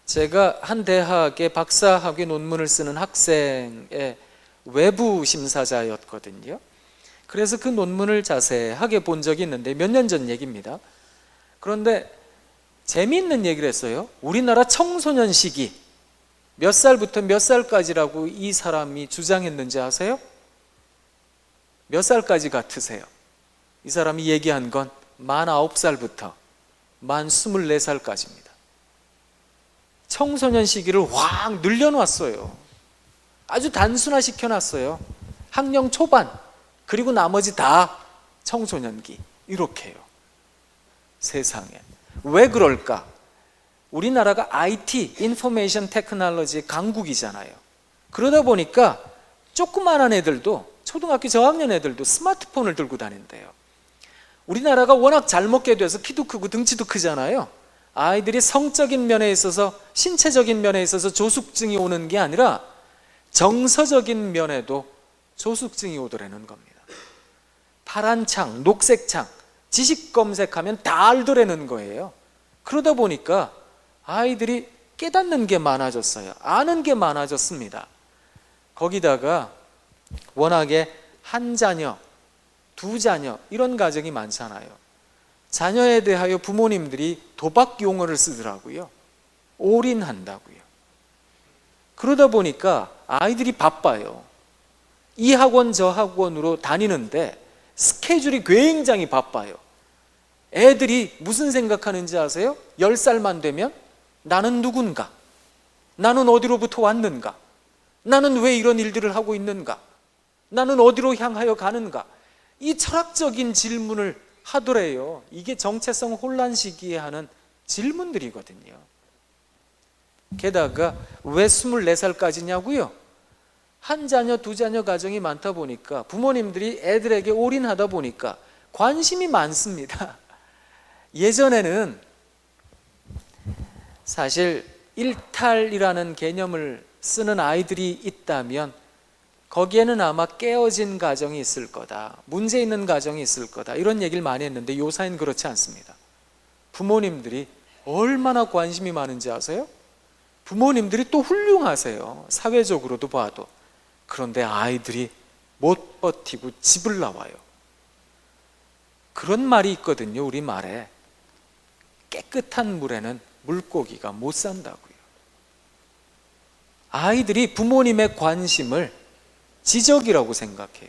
제가 한 대학의 박사학위 논문을 쓰는 학생의 외부 심사자였거든요. 그래서 그 논문을 자세하게 본 적이 있는데 몇 년 전 얘기입니다. 그런데 재미있는 얘기를 했어요. 우리나라 청소년 시기 몇 살부터 몇 살까지라고 이 사람이 주장했는지 아세요? 몇 살까지 같으세요? 이 사람이 얘기한 건 만 9살부터 만 24살까지입니다. 청소년 시기를 확 늘려놨어요. 아주 단순화 시켜놨어요. 학령 초반, 그리고 나머지 다 청소년기, 이렇게요. 세상에 왜 그럴까? 우리나라가 IT, 인포메이션 테크놀로지 강국이잖아요. 그러다 보니까 조그만한 애들도, 초등학교 저학년 애들도 스마트폰을 들고 다닌대요. 우리나라가 워낙 잘 먹게 돼서 키도 크고 등치도 크잖아요. 아이들이 성적인 면에 있어서, 신체적인 면에 있어서 조숙증이 오는 게 아니라 정서적인 면에도 조숙증이 오더라는 겁니다. 파란 창, 녹색 창, 지식 검색하면 다 알더라는 거예요. 그러다 보니까 아이들이 깨닫는 게 많아졌어요. 아는 게 많아졌습니다. 거기다가 워낙에 한 자녀, 두 자녀 이런 가정이 많잖아요. 자녀에 대하여 부모님들이 도박 용어를 쓰더라고요. 올인한다고요. 그러다 보니까 아이들이 바빠요. 이 학원 저 학원으로 다니는데 스케줄이 굉장히 바빠요. 애들이 무슨 생각하는지 아세요? 10살만 되면 나는 누군가? 나는 어디로부터 왔는가? 나는 왜 이런 일들을 하고 있는가? 나는 어디로 향하여 가는가? 이 철학적인 질문을 하더래요. 이게 정체성 혼란 시기에 하는 질문들이거든요. 게다가 왜 24살까지냐고요? 한 자녀, 두 자녀 가정이 많다 보니까 부모님들이 애들에게 올인하다 보니까 관심이 많습니다. 예전에는 사실 일탈이라는 개념을 쓰는 아이들이 있다면 거기에는 아마 깨어진 가정이 있을 거다, 문제 있는 가정이 있을 거다, 이런 얘기를 많이 했는데 요사이는 그렇지 않습니다. 부모님들이 얼마나 관심이 많은지 아세요? 부모님들이 또 훌륭하세요. 사회적으로도 봐도. 그런데 아이들이 못 버티고 집을 나와요. 그런 말이 있거든요, 우리 말에. 깨끗한 물에는 물고기가 못 산다고요. 아이들이 부모님의 관심을 지적이라고 생각해요.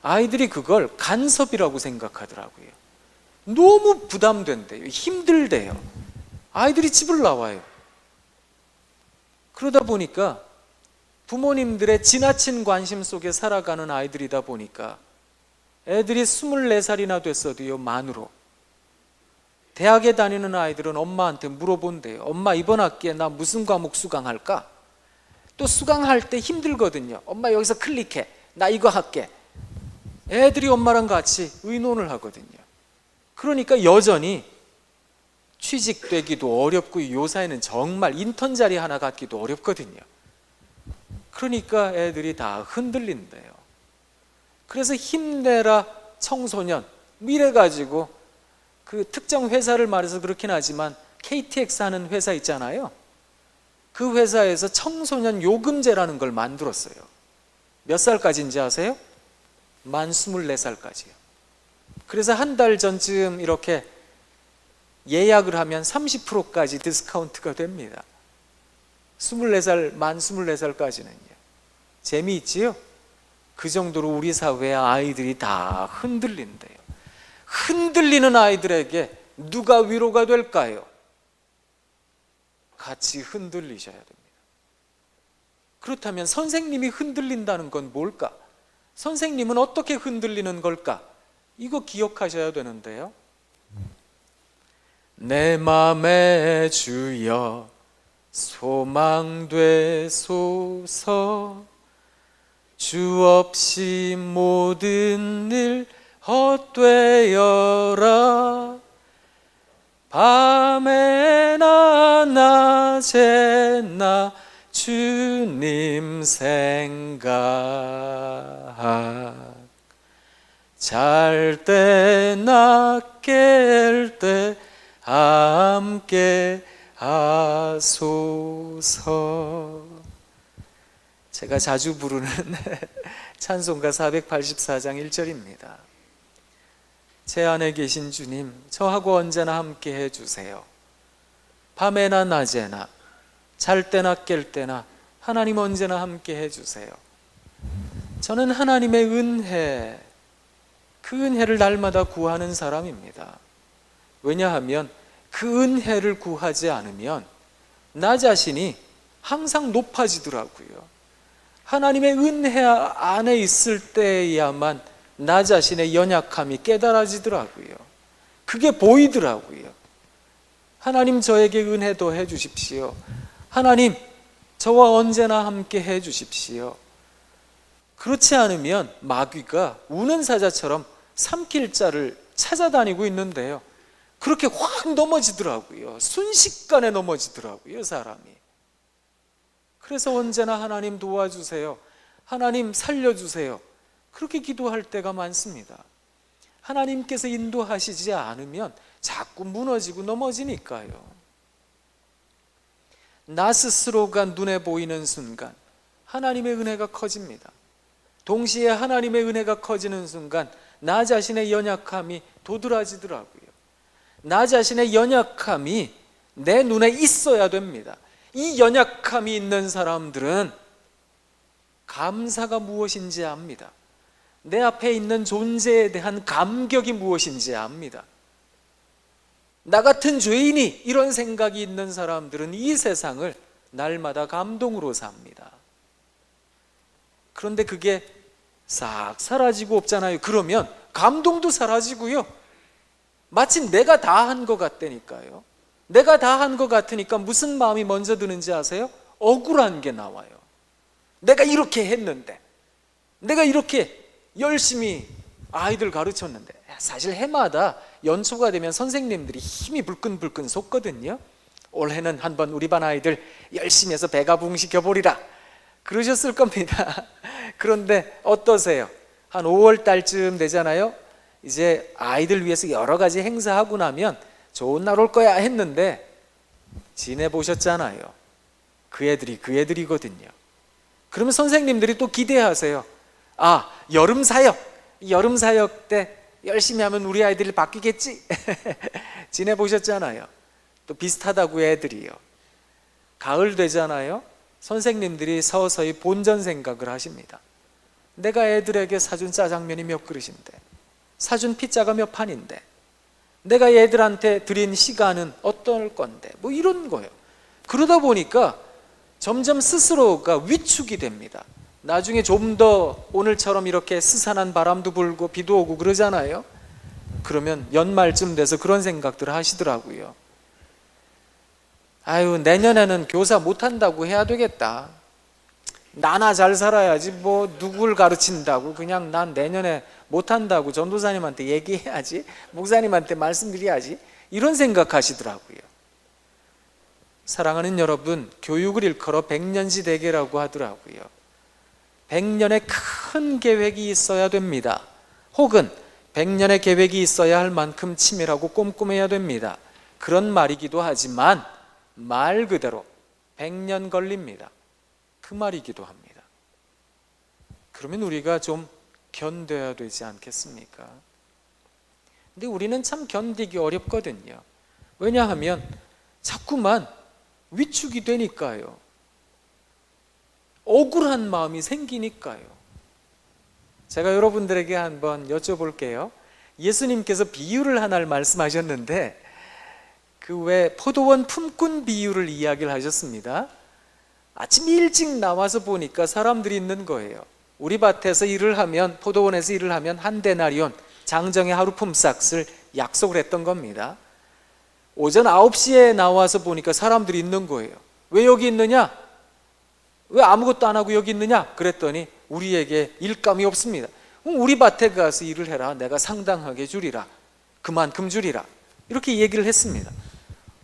아이들이 그걸 간섭이라고 생각하더라고요. 너무 부담된대요. 힘들대요. 아이들이 집을 나와요. 그러다 보니까 부모님들의 지나친 관심 속에 살아가는 아이들이다 보니까 애들이 24살이나 됐어도요, 만으로. 대학에 다니는 아이들은 엄마한테 물어본대요. 엄마 이번 학기에 나 무슨 과목 수강할까? 또 수강할 때 힘들거든요. 엄마 여기서 클릭해. 나 이거 할게. 애들이 엄마랑 같이 의논을 하거든요. 그러니까 여전히 취직되기도 어렵고 요사이는 정말 인턴 자리 하나 갖기도 어렵거든요. 그러니까 애들이 다 흔들린대요. 그래서 힘내라 청소년 이래 가지고 그 특정 회사를 말해서 그렇긴 하지만 KTX 하는 회사 있잖아요. 그 회사에서 청소년 요금제라는 걸 만들었어요. 몇 살까지인지 아세요? 만 24살까지요. 그래서 한 달 전쯤 이렇게 예약을 하면 30%까지 디스카운트가 됩니다. 24살, 만 24살까지는요. 재미있지요? 그 정도로 우리 사회의 아이들이 다 흔들린대요. 흔들리는 아이들에게 누가 위로가 될까요? 같이 흔들리셔야 됩니다. 그렇다면 선생님이 흔들린다는 건 뭘까? 선생님은 어떻게 흔들리는 걸까? 이거 기억하셔야 되는데요. 내 맘에 주여 소망되소서. 주 없이 모든 일 헛되어라. 밤에나 낮에나 주님 생각. 잘 때나 깰 때 함께 하소서. 제가 자주 부르는 찬송가 484장 1절입니다. 제 안에 계신 주님, 저하고 언제나 함께 해주세요. 밤에나 낮에나 잘 때나 깰 때나 하나님 언제나 함께 해주세요. 저는 하나님의 은혜, 그 은혜를 날마다 구하는 사람입니다. 왜냐하면 그 은혜를 구하지 않으면 나 자신이 항상 높아지더라고요. 하나님의 은혜 안에 있을 때야만 나 자신의 연약함이 깨달아지더라고요. 그게 보이더라고요. 하나님 저에게 은혜 더해 주십시오. 하나님 저와 언제나 함께 해 주십시오. 그렇지 않으면 마귀가 우는 사자처럼 삼킬 자를 찾아다니고 있는데요, 그렇게 확 넘어지더라고요. 순식간에 넘어지더라고요, 사람이. 그래서 언제나 하나님 도와주세요, 하나님 살려주세요, 그렇게 기도할 때가 많습니다. 하나님께서 인도하시지 않으면 자꾸 무너지고 넘어지니까요. 나 스스로가 눈에 보이는 순간 하나님의 은혜가 커집니다. 동시에 하나님의 은혜가 커지는 순간 나 자신의 연약함이 도드라지더라고요. 나 자신의 연약함이 내 눈에 있어야 됩니다. 이 연약함이 있는 사람들은 감사가 무엇인지 압니다. 내 앞에 있는 존재에 대한 감격이 무엇인지 압니다. 나 같은 죄인이 이런 생각이 있는 사람들은 이 세상을 날마다 감동으로 삽니다. 그런데 그게 싹 사라지고 없잖아요. 그러면 감동도 사라지고요. 마치 내가 다 한 것 같다니까요. 내가 다 한 것 같으니까 무슨 마음이 먼저 드는지 아세요? 억울한 게 나와요. 내가 이렇게 했는데, 내가 이렇게 열심히 아이들 가르쳤는데, 사실 해마다 연초가 되면 선생님들이 힘이 불끈불끈 솟거든요. 올해는 한번 우리 반 아이들 열심히 해서 배가 부흥시켜보리라 그러셨을 겁니다. 그런데 어떠세요? 한 5월 달쯤 되잖아요. 이제 아이들 위해서 여러 가지 행사하고 나면 좋은 날 올 거야 했는데 지내보셨잖아요. 그 애들이거든요. 그러면 선생님들이 또 기대하세요. 아, 여름 사역 때 열심히 하면 우리 아이들이 바뀌겠지? 지내보셨잖아요. 또 비슷하다고 애들이요. 가을 되잖아요. 선생님들이 서서히 본전 생각을 하십니다. 내가 애들에게 사준 짜장면이 몇 그릇인데, 사준 피자가 몇 판인데, 내가 애들한테 드린 시간은 어떨 건데, 뭐 이런 거예요. 그러다 보니까 점점 스스로가 위축이 됩니다. 나중에 좀 더 오늘처럼 이렇게 스산한 바람도 불고 비도 오고 그러잖아요. 그러면 연말쯤 돼서 그런 생각들을 하시더라고요. 아유, 내년에는 교사 못한다고 해야 되겠다. 나나 잘 살아야지 뭐 누굴 가르친다고, 그냥 난 내년에 못한다고 전도사님한테 얘기해야지, 목사님한테 말씀드려야지, 이런 생각하시더라고요. 사랑하는 여러분, 교육을 일컬어 백년지대계라고 하더라고요. 100년의 큰 계획이 있어야 됩니다. 혹은 100년의 계획이 있어야 할 만큼 치밀하고 꼼꼼해야 됩니다. 그런 말이기도 하지만 말 그대로 100년 걸립니다. 그 말이기도 합니다. 그러면 우리가 좀 견뎌야 되지 않겠습니까? 근데 우리는 참 견디기 어렵거든요. 왜냐하면 자꾸만 위축이 되니까요. 억울한 마음이 생기니까요. 제가 여러분들에게 한번 여쭤볼게요. 예수님께서 비유를 하나를 말씀하셨는데 그 외 포도원 품꾼 비유를 이야기를 하셨습니다. 아침 일찍 나와서 보니까 사람들이 있는 거예요. 우리 밭에서 일을 하면, 포도원에서 일을 하면 한 데나리온, 장정의 하루 품삯을 약속을 했던 겁니다. 오전 9시에 나와서 보니까 사람들이 있는 거예요. 왜 여기 있느냐? 왜 아무것도 안 하고 여기 있느냐? 그랬더니 우리에게 일감이 없습니다. 우리 밭에 가서 일을 해라. 내가 상당하게 주리라. 그만큼 주리라. 이렇게 얘기를 했습니다.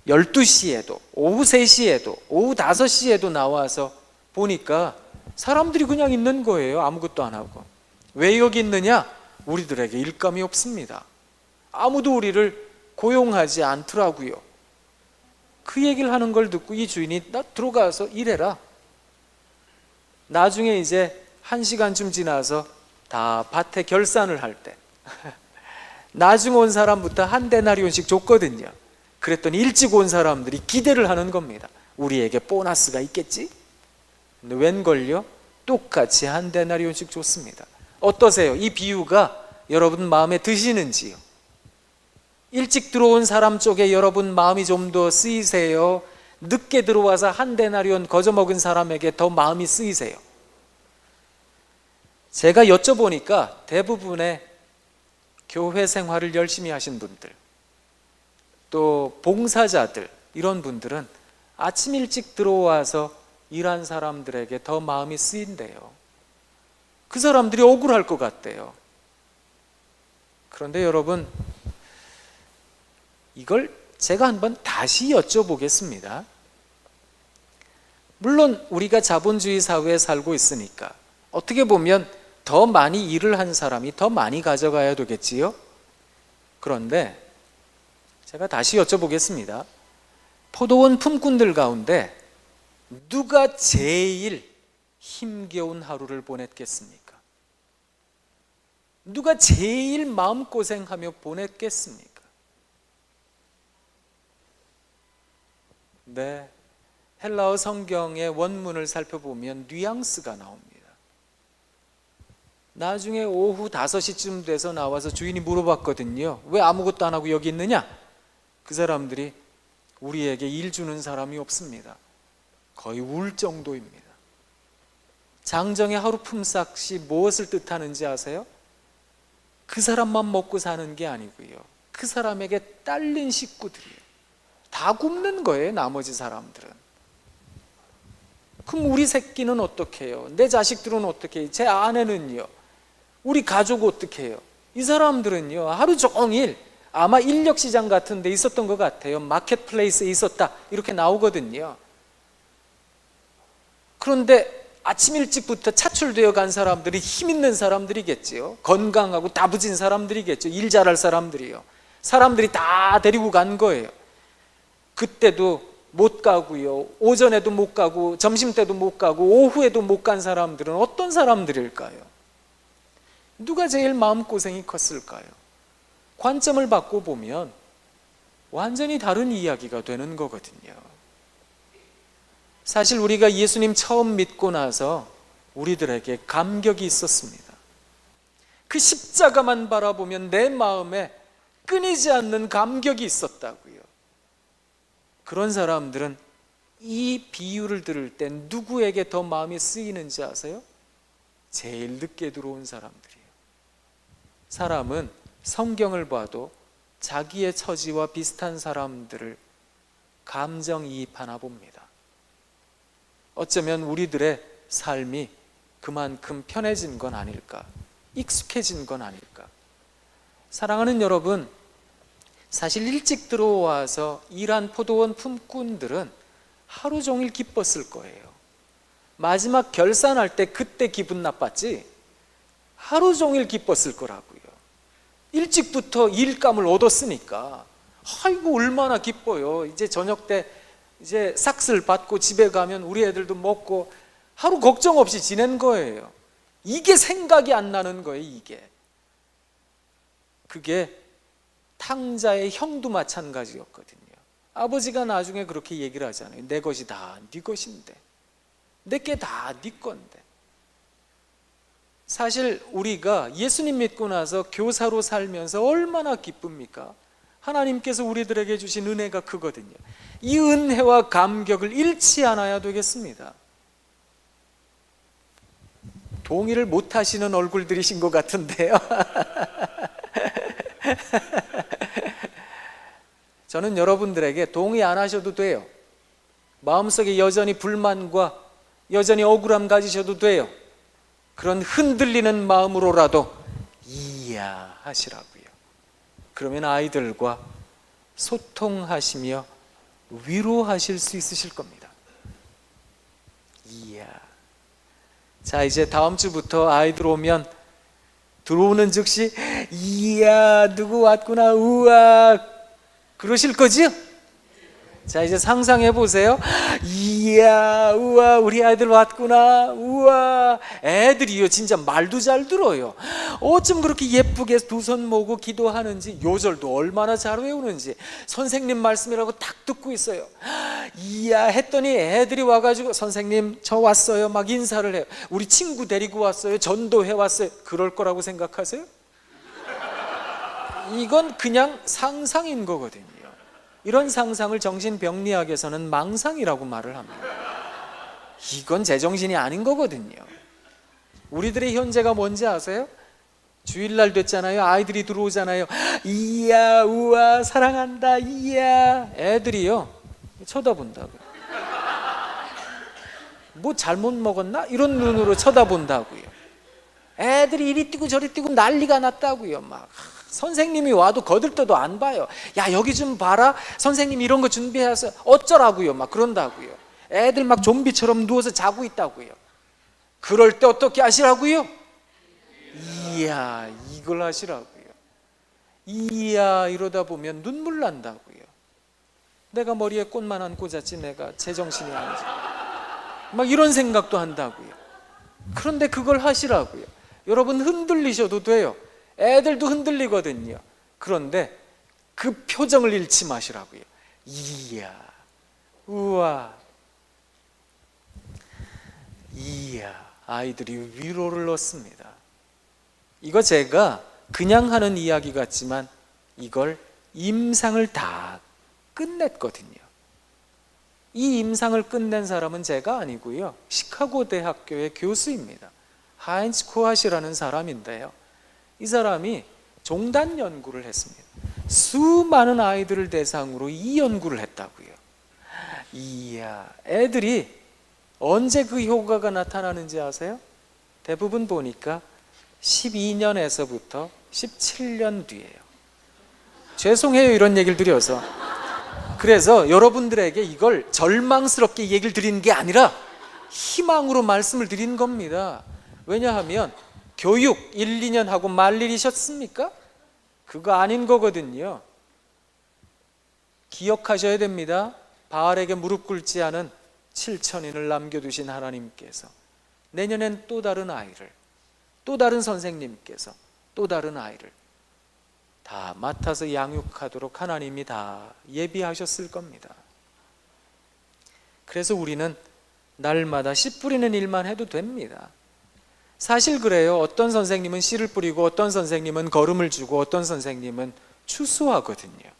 12시에도, 오후 3시에도, 오후 5시에도 나와서 보니까 사람들이 그냥 있는 거예요. 아무것도 안 하고. 왜 여기 있느냐? 우리들에게 일감이 없습니다. 아무도 우리를 고용하지 않더라고요. 그 얘기를 하는 걸 듣고 이 주인이 나 들어가서 일해라. 나중에 이제 1시간쯤 지나서 다 밭에 결산을 할 때 나중에 온 사람부터 한 데나리온씩 줬거든요. 그랬더니 일찍 온 사람들이 기대를 하는 겁니다. 우리에게 보너스가 있겠지? 근데 웬걸요? 똑같이 한 데나리온씩 줬습니다. 어떠세요? 이 비유가 여러분 마음에 드시는지요? 일찍 들어온 사람 쪽에 여러분 마음이 좀 더 쓰이세요? 늦게 들어와서 한 데나리온 거저먹은 사람에게 더 마음이 쓰이세요? 제가 여쭤보니까 대부분의 교회 생활을 열심히 하신 분들, 또 봉사자들, 이런 분들은 아침 일찍 들어와서 일한 사람들에게 더 마음이 쓰인대요. 그 사람들이 억울할 것 같대요. 그런데 여러분, 이걸 제가 한번 다시 여쭤보겠습니다. 물론 우리가 자본주의 사회에 살고 있으니까 어떻게 보면 더 많이 일을 한 사람이 더 많이 가져가야 되겠지요? 그런데 제가 다시 여쭤보겠습니다. 포도원 품꾼들 가운데 누가 제일 힘겨운 하루를 보냈겠습니까? 누가 제일 마음고생하며 보냈겠습니까? 네, 헬라어 성경의 원문을 살펴보면 뉘앙스가 나옵니다. 나중에 오후 5시쯤 돼서 나와서 주인이 물어봤거든요. 왜 아무것도 안 하고 여기 있느냐? 그 사람들이 우리에게 일 주는 사람이 없습니다. 거의 울 정도입니다. 장정의 하루 품삯이 무엇을 뜻하는지 아세요? 그 사람만 먹고 사는 게 아니고요, 그 사람에게 딸린 식구들이에요. 다 굶는 거예요, 나머지 사람들은. 그럼 우리 새끼는 어떻게 해요? 내 자식들은 어떻게 해요? 제 아내는요? 우리 가족 어떻게 해요? 이 사람들은요, 하루 종일 아마 인력시장 같은 데 있었던 것 같아요. 마켓플레이스에 있었다 이렇게 나오거든요. 그런데 아침 일찍부터 차출되어 간 사람들이 힘 있는 사람들이겠지요. 건강하고 다부진 사람들이겠죠. 일 잘할 사람들이요. 사람들이 다 데리고 간 거예요. 그때도 못 가고요, 오전에도 못 가고 점심 때도 못 가고 오후에도 못 간 사람들은 어떤 사람들일까요? 누가 제일 마음고생이 컸을까요? 관점을 바꿔보면 완전히 다른 이야기가 되는 거거든요. 사실 우리가 예수님 처음 믿고 나서 우리들에게 감격이 있었습니다. 그 십자가만 바라보면 내 마음에 끊이지 않는 감격이 있었다고요. 그런 사람들은 이 비유를 들을 때 누구에게 더 마음이 쓰이는지 아세요? 제일 늦게 들어온 사람들이에요. 사람은 성경을 봐도 자기의 처지와 비슷한 사람들을 감정이입하나 봅니다. 어쩌면 우리들의 삶이 그만큼 편해진 건 아닐까, 익숙해진 건 아닐까. 사랑하는 여러분, 사실 일찍 들어와서 일한 포도원 품꾼들은 하루 종일 기뻤을 거예요. 마지막 결산할 때 그때 기분 나빴지 하루 종일 기뻤을 거라고요. 일찍부터 일감을 얻었으니까 아이고 얼마나 기뻐요. 이제 저녁 때 이제 삭스를 받고 집에 가면 우리 애들도 먹고 하루 걱정 없이 지낸 거예요. 이게 생각이 안 나는 거예요. 그게 탕자의 형도 마찬가지였거든요. 아버지가 나중에 그렇게 얘기를 하잖아요. 내 것이 다 네 것인데, 내게 다 네 건데. 사실 우리가 예수님 믿고 나서 교사로 살면서 얼마나 기쁩니까? 하나님께서 우리들에게 주신 은혜가 크거든요. 이 은혜와 감격을 잃지 않아야 되겠습니다. 동의를 못 하시는 얼굴들이신 것 같은데요. 저는 여러분들에게 동의 안 하셔도 돼요. 마음속에 여전히 불만과 여전히 억울함 가지셔도 돼요. 그런 흔들리는 마음으로라도 이야 하시라고요. 그러면 아이들과 소통하시며 위로하실 수 있으실 겁니다. 이야. 자, 이제 다음 주부터 아이들 오면 들어오는 즉시 이야 누구 왔구나 우와 그러실 거지요? 자, 이제 상상해 보세요. 이야 우와 우리 아이들 왔구나 우와. 애들이요 진짜 말도 잘 들어요. 어쩜 그렇게 예쁘게 두 손 모으고 기도하는지, 요절도 얼마나 잘 외우는지 선생님 말씀이라고 딱 듣고 있어요. 이야 했더니 애들이 와가지고 선생님 저 왔어요 막 인사를 해요. 우리 친구 데리고 왔어요, 전도해 왔어요. 그럴 거라고 생각하세요? 이건 그냥 상상인 거거든요. 이런 상상을 정신병리학에서는 망상이라고 말을 합니다. 이건 제정신이 아닌 거거든요. 우리들의 현재가 뭔지 아세요? 주일날 됐잖아요. 아이들이 들어오잖아요. 이야 우와 사랑한다 이야. 애들이요 쳐다본다고요. 뭐 잘못 먹었나? 이런 눈으로 쳐다본다고요. 애들이 이리 뛰고 저리 뛰고 난리가 났다고요. 막 선생님이 와도 거들떠도 안 봐요. 야 여기 좀 봐라, 선생님 이런 거 준비해서 어쩌라고요. 막 그런다고요. 애들 막 좀비처럼 누워서 자고 있다고요. 그럴 때 어떻게 하시라고요? 이야 이걸 하시라고요. 이야 이러다 보면 눈물 난다고요. 내가 머리에 꽃만 안 꽂았지 내가 제정신이 아니지. 막 이런 생각도 한다고요. 그런데 그걸 하시라고요. 여러분 흔들리셔도 돼요. 애들도 흔들리거든요. 그런데 그 표정을 잃지 마시라고요. 이야, 우와, 이야. 아이들이 위로를 얻습니다. 이거 제가 그냥 하는 이야기 같지만 이걸 임상을 다 끝냈거든요. 이 임상을 끝낸 사람은 제가 아니고요. 시카고 대학교의 교수입니다. 하인츠 코아시라는 사람인데요. 이 사람이 종단 연구를 했습니다. 수많은 아이들을 대상으로 이 연구를 했다고요. 이야, 애들이 언제 그 효과가 나타나는지 아세요? 대부분 보니까 12년에서부터 17년 뒤에요. 죄송해요, 이런 얘기를 드려서. 그래서 여러분들에게 이걸 절망스럽게 얘기를 드리는 게 아니라 희망으로 말씀을 드리는 겁니다. 왜냐하면 교육 1, 2년 하고 말 일이셨습니까? 그거 아닌 거거든요. 기억하셔야 됩니다. 바알에게 무릎 꿇지 않은 7천인을 남겨두신 하나님께서 내년엔 또 다른 아이를, 또 다른 선생님께서 또 다른 아이를 다 맡아서 양육하도록 하나님이 다 예비하셨을 겁니다. 그래서 우리는 날마다 씨 뿌리는 일만 해도 됩니다. 사실 그래요. 어떤 선생님은 씨를 뿌리고 어떤 선생님은 거름을 주고 어떤 선생님은 추수하거든요.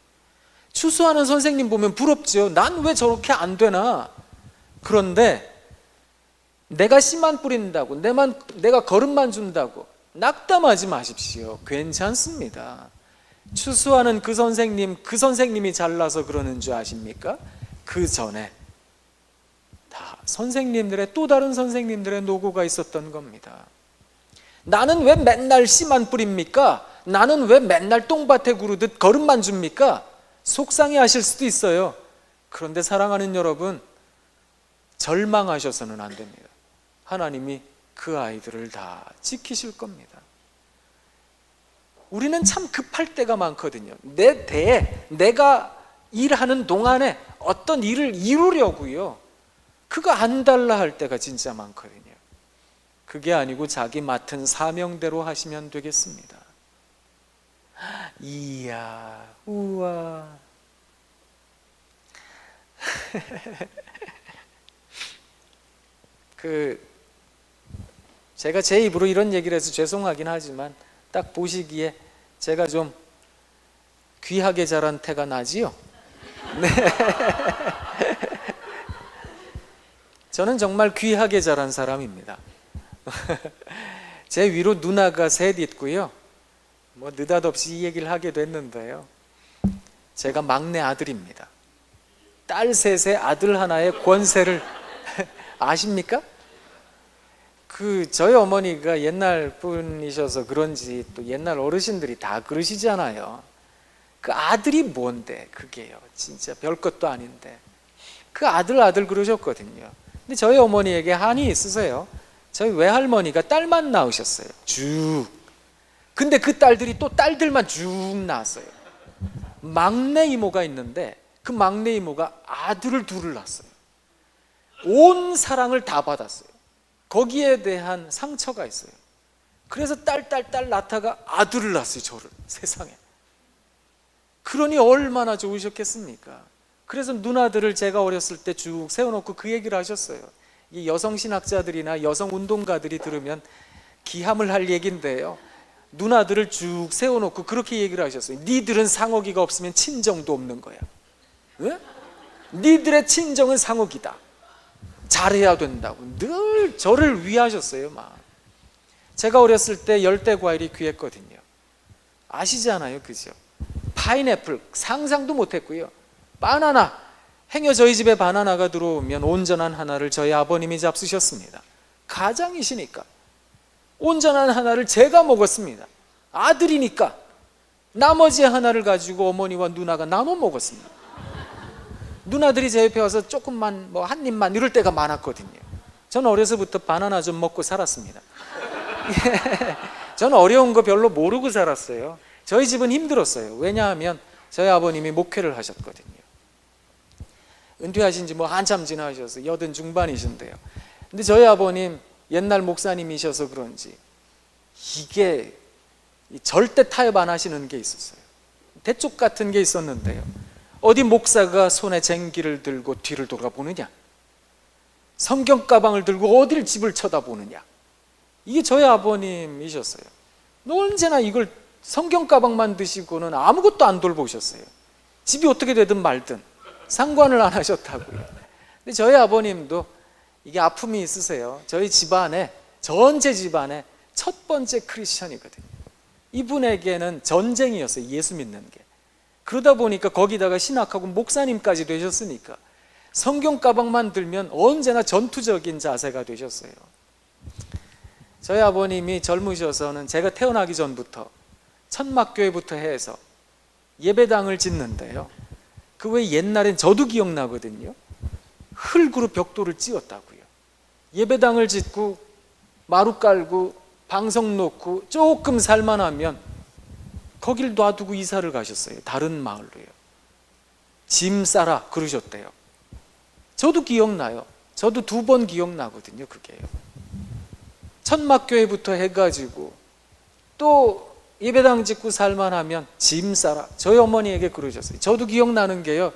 추수하는 선생님 보면 부럽죠. 난 왜 저렇게 안 되나? 그런데 내가 씨만 뿌린다고, 내가 거름만 준다고 낙담하지 마십시오. 괜찮습니다. 추수하는 그 선생님이 잘나서 그러는 줄 아십니까? 그 전에 다 선생님들의, 또 다른 선생님들의 노고가 있었던 겁니다. 나는 왜 맨날 씨만 뿌립니까? 나는 왜 맨날 똥밭에 구르듯 거름만 줍니까? 속상해 하실 수도 있어요. 그런데 사랑하는 여러분, 절망하셔서는 안 됩니다. 하나님이 그 아이들을 다 지키실 겁니다. 우리는 참 급할 때가 많거든요. 내 대에 내가 일하는 동안에 어떤 일을 이루려고요. 그거 안 달라 할 때가 진짜 많거든요. 그게 아니고 자기 맡은 사명대로 하시면 되겠습니다. 이야, 우와. 제가 제 입으로 이런 얘기를 해서 죄송하긴 하지만 딱 보시기에 제가 좀 귀하게 자란 태가 나지요? 네. 저는 정말 귀하게 자란 사람입니다. 제 위로 누나가 셋 있고요. 뭐 느닷없이 이 얘기를 하게 됐는데요. 제가 막내 아들입니다. 딸 셋에 아들 하나의 권세를 아십니까? 저희 어머니가 옛날 분이셔서 그런지 또 옛날 어르신들이 다 그러시잖아요. 그 아들이 뭔데 그게요. 진짜 별것도 아닌데. 그 아들 그러셨거든요. 근데 저희 어머니에게 한이 있으세요. 저희 외할머니가 딸만 낳으셨어요. 쭉. 근데 그 딸들이 또 딸들만 쭉 낳았어요. 막내 이모가 있는데 그 막내 이모가 아들을 둘을 낳았어요. 온 사랑을 다 받았어요. 거기에 대한 상처가 있어요. 그래서 딸 낳다가 아들을 낳았어요. 저를 세상에. 그러니 얼마나 좋으셨겠습니까? 그래서 누나들을 제가 어렸을 때 쭉 세워놓고 그 얘기를 하셨어요. 이 여성신학자들이나 여성운동가들이 들으면 기함을 할 얘기인데요. 누나들을 쭉 세워놓고 그렇게 얘기를 하셨어요. 니들은 상어기가 없으면 친정도 없는 거야. 왜? 니들의 친정은 상어기다. 잘해야 된다고 늘 저를 위하셨어요. 막 제가 어렸을 때 열대 과일이 귀했거든요. 아시잖아요, 그죠? 파인애플 상상도 못했고요. 바나나, 행여 저희 집에 바나나가 들어오면 온전한 하나를 저희 아버님이 잡수셨습니다. 가장이시니까 온전한 하나를 제가 먹었습니다. 아들이니까 나머지 하나를 가지고 어머니와 누나가 나눠 먹었습니다. 누나들이 제 옆에 와서 조금만 뭐 한 입만 이럴 때가 많았거든요. 저는 어려서부터 바나나 좀 먹고 살았습니다. 저는 어려운 거 별로 모르고 살았어요. 저희 집은 힘들었어요. 왜냐하면 저희 아버님이 목회를 하셨거든요. 은퇴하신 지 뭐 한참 지나셔서 80 중반이신데요. 근데 저희 아버님 옛날 목사님이셔서 그런지 이게 절대 타협 안 하시는 게 있었어요. 대쪽 같은 게 있었는데요. 어디 목사가 손에 쟁기를 들고 뒤를 돌아보느냐, 성경 가방을 들고 어딜 집을 쳐다보느냐, 이게 저희 아버님이셨어요. 언제나 이걸 성경 가방만 드시고는 아무것도 안 돌보셨어요. 집이 어떻게 되든 말든 상관을 안 하셨다고요. 근데 저희 아버님도 이게 아픔이 있으세요. 저희 집안에, 전체 집안에 첫 번째 크리스천이거든요. 이분에게는 전쟁이었어요, 예수 믿는 게. 그러다 보니까 거기다가 신학하고 목사님까지 되셨으니까 성경 가방만 들면 언제나 전투적인 자세가 되셨어요. 저희 아버님이 젊으셔서는 제가 태어나기 전부터 천막교회부터 해서 예배당을 짓는데요, 그 왜 옛날엔 저도 기억나거든요. 흙으로 벽돌을 찧었다고요. 예배당을 짓고 마루 깔고 방석 놓고 조금 살만하면 거길 놔두고 이사를 가셨어요. 다른 마을로요. 짐 싸라 그러셨대요. 저도 기억나요. 저도 2번 기억나거든요. 그게요. 천막교회부터 해가지고 또 예배당 짓고 살만하면 짐 싸라. 저희 어머니에게 그러셨어요. 저도 기억나는 게요,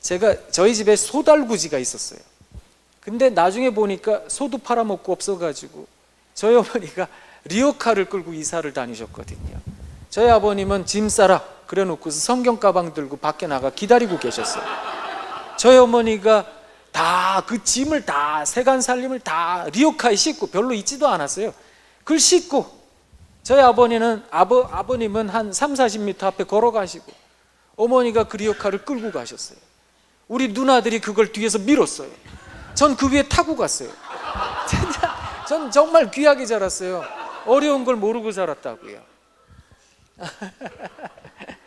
저희 집에 소달구지가 있었어요. 근데 나중에 보니까 소도 팔아먹고 없어가지고 저희 어머니가 리어카를 끌고 이사를 다니셨거든요. 저희 아버님은 짐 싸라 그래 놓고서 성경 가방 들고 밖에 나가 기다리고 계셨어요. 저희 어머니가 다 그 짐을 다, 세간 살림을 다 리어카에 싣고, 별로 있지도 않았어요. 그걸 싣고 저희 아버님은 한 30-40m 앞에 걸어가시고 어머니가 그 리어카를 끌고 가셨어요. 우리 누나들이 그걸 뒤에서 밀었어요. 전 그 위에 타고 갔어요. 진짜 전 정말 귀하게 자랐어요. 어려운 걸 모르고 살았다고요.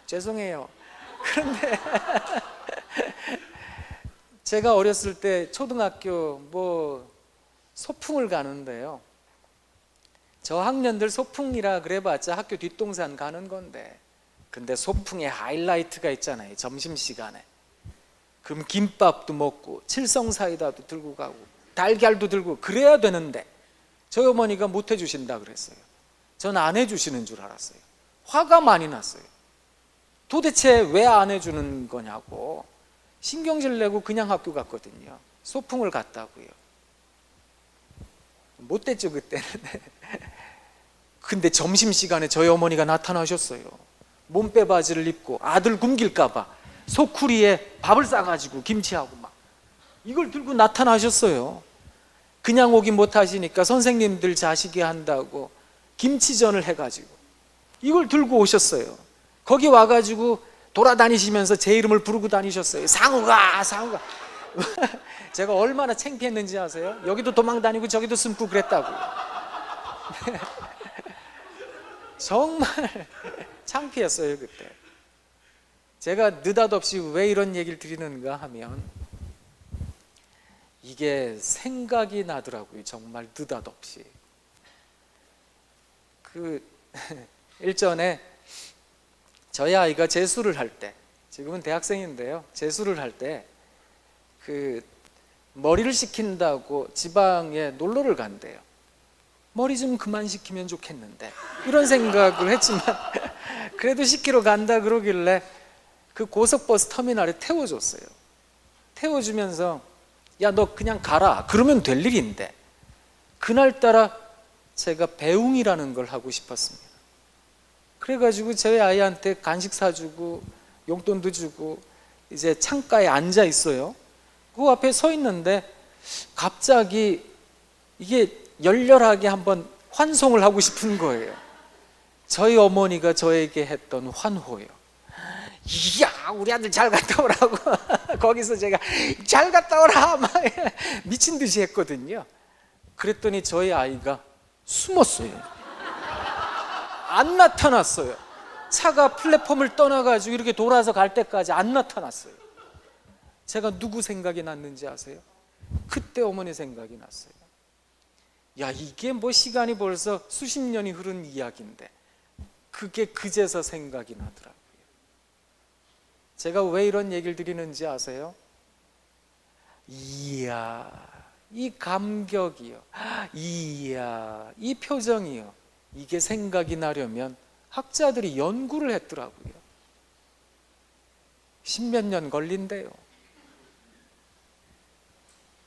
죄송해요. 그런데 제가 어렸을 때 초등학교 소풍을 가는데요, 저학년들 소풍이라 그래봤자 학교 뒷동산 가는 건데, 근데 소풍에 하이라이트가 있잖아요. 점심시간에 그럼 김밥도 먹고 칠성사이다도 들고 가고 달걀도 들고 그래야 되는데 저희 어머니가 못 해주신다 그랬어요. 전 안 해주시는 줄 알았어요. 화가 많이 났어요. 도대체 왜 안 해주는 거냐고 신경질 내고 그냥 학교 갔거든요. 소풍을 갔다고요. 못됐죠 그때는. 근데 점심시간에 저희 어머니가 나타나셨어요. 몸빼 바지를 입고 아들 굶길까봐 소쿠리에 밥을 싸가지고 김치하고 막 이걸 들고 나타나셨어요. 그냥 오긴 못하시니까 선생님들 자식이 한다고 김치전을 해가지고 이걸 들고 오셨어요. 거기 와가지고 돌아다니시면서 제 이름을 부르고 다니셨어요. 상우가 상우가. 제가 얼마나 창피했는지 아세요? 여기도 도망다니고 저기도 숨고 그랬다고. 정말 창피했어요 그때. 제가 느닷없이 왜 이런 얘기를 드리는가 하면 이게 생각이 나더라고요. 정말 느닷없이. 일전에 저희 아이가 재수를 할 때, 지금은 대학생인데요, 재수를 할 때 머리를 식힌다고 지방에 놀러를 간대요. 머리 좀 그만 식히면 좋겠는데 이런 생각을 했지만 그래도 식히러 간다 그러길래 그 고속버스 터미널에 태워줬어요. 태워주면서 야 너 그냥 가라 그러면 될 일인데, 그날따라 제가 배웅이라는 걸 하고 싶었습니다. 그래가지고 저희 아이한테 간식 사주고 용돈도 주고 이제 창가에 앉아 있어요. 그 앞에 서 있는데 갑자기 이게 열렬하게 한번 환송을 하고 싶은 거예요. 저희 어머니가 저에게 했던 환호요. 이야 우리 아들 잘 갔다 오라고. 거기서 제가 잘 갔다 오라 막 미친 듯이 했거든요. 그랬더니 저희 아이가 숨었어요. 안 나타났어요. 차가 플랫폼을 떠나가지고 이렇게 돌아서 갈 때까지 안 나타났어요. 제가 누구 생각이 났는지 아세요? 그때 어머니 생각이 났어요. 야 이게 뭐 시간이 벌써 수십 년이 흐른 이야기인데 그게 그제서 생각이 나더라고요. 제가 왜 이런 얘기를 드리는지 아세요? 이야, 이 감격이요, 이야, 이 표정이요, 이게 생각이 나려면 학자들이 연구를 했더라고요. 10몇 년 걸린대요.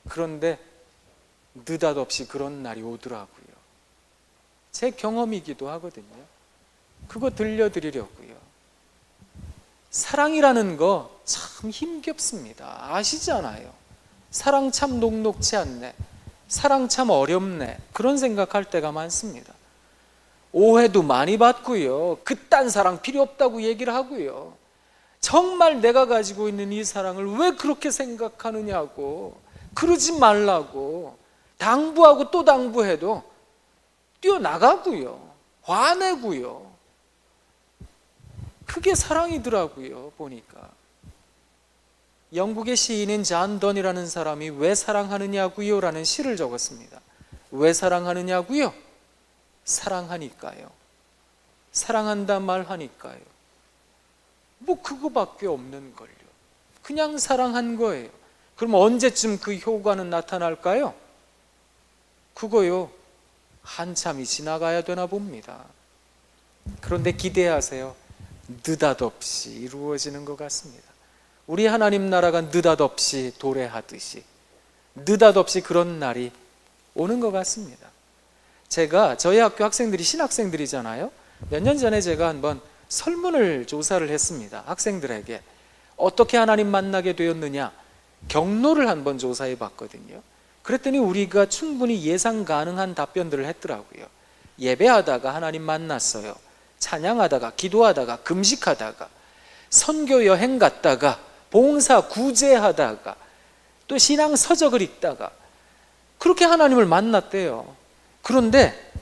그런데 느닷없이 그런 날이 오더라고요. 제 경험이기도 하거든요. 그거 들려드리려고요. 사랑이라는 거 참 힘겹습니다. 아시잖아요. 사랑 참 녹록지 않네, 사랑 참 어렵네, 그런 생각할 때가 많습니다. 오해도 많이 받고요, 그딴 사랑 필요 없다고 얘기를 하고요, 정말 내가 가지고 있는 이 사랑을 왜 그렇게 생각하느냐고, 그러지 말라고 당부하고 또 당부해도 뛰어나가고요, 화내고요. 그게 사랑이더라고요. 보니까 영국의 시인인 잔 던이라는 사람이 왜 사랑하느냐고요? 라는 시를 적었습니다. 왜 사랑하느냐고요? 사랑하니까요. 사랑한다 말하니까요. 뭐 그거밖에 없는 걸요. 그냥 사랑한 거예요. 그럼 언제쯤 그 효과는 나타날까요? 그거요, 한참이 지나가야 되나 봅니다. 그런데 기대하세요. 느닷없이 이루어지는 것 같습니다. 우리 하나님 나라가 느닷없이 도래하듯이 느닷없이 그런 날이 오는 것 같습니다. 제가 저희 학교 학생들이 신학생들이잖아요. 몇 년 전에 제가 한번 설문을 조사를 했습니다. 학생들에게 어떻게 하나님 만나게 되었느냐 경로를 한번 조사해 봤거든요. 그랬더니 우리가 충분히 예상 가능한 답변들을 했더라고요. 예배하다가 하나님 만났어요. 찬양하다가, 기도하다가, 금식하다가, 선교 여행 갔다가, 봉사 구제하다가, 또 신앙 서적을 읽다가 그렇게 하나님을 만났대요. 그런데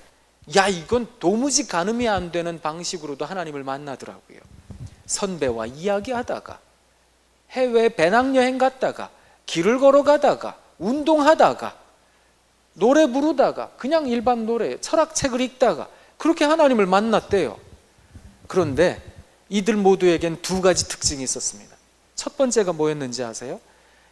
야, 이건 도무지 가늠이 안 되는 방식으로도 하나님을 만나더라고요. 선배와 이야기하다가, 해외 배낭여행 갔다가, 길을 걸어가다가, 운동하다가, 노래 부르다가, 그냥 일반 노래, 철학책을 읽다가 그렇게 하나님을 만났대요. 그런데 이들 모두에겐 두 가지 특징이 있었습니다. 첫 번째가 뭐였는지 아세요?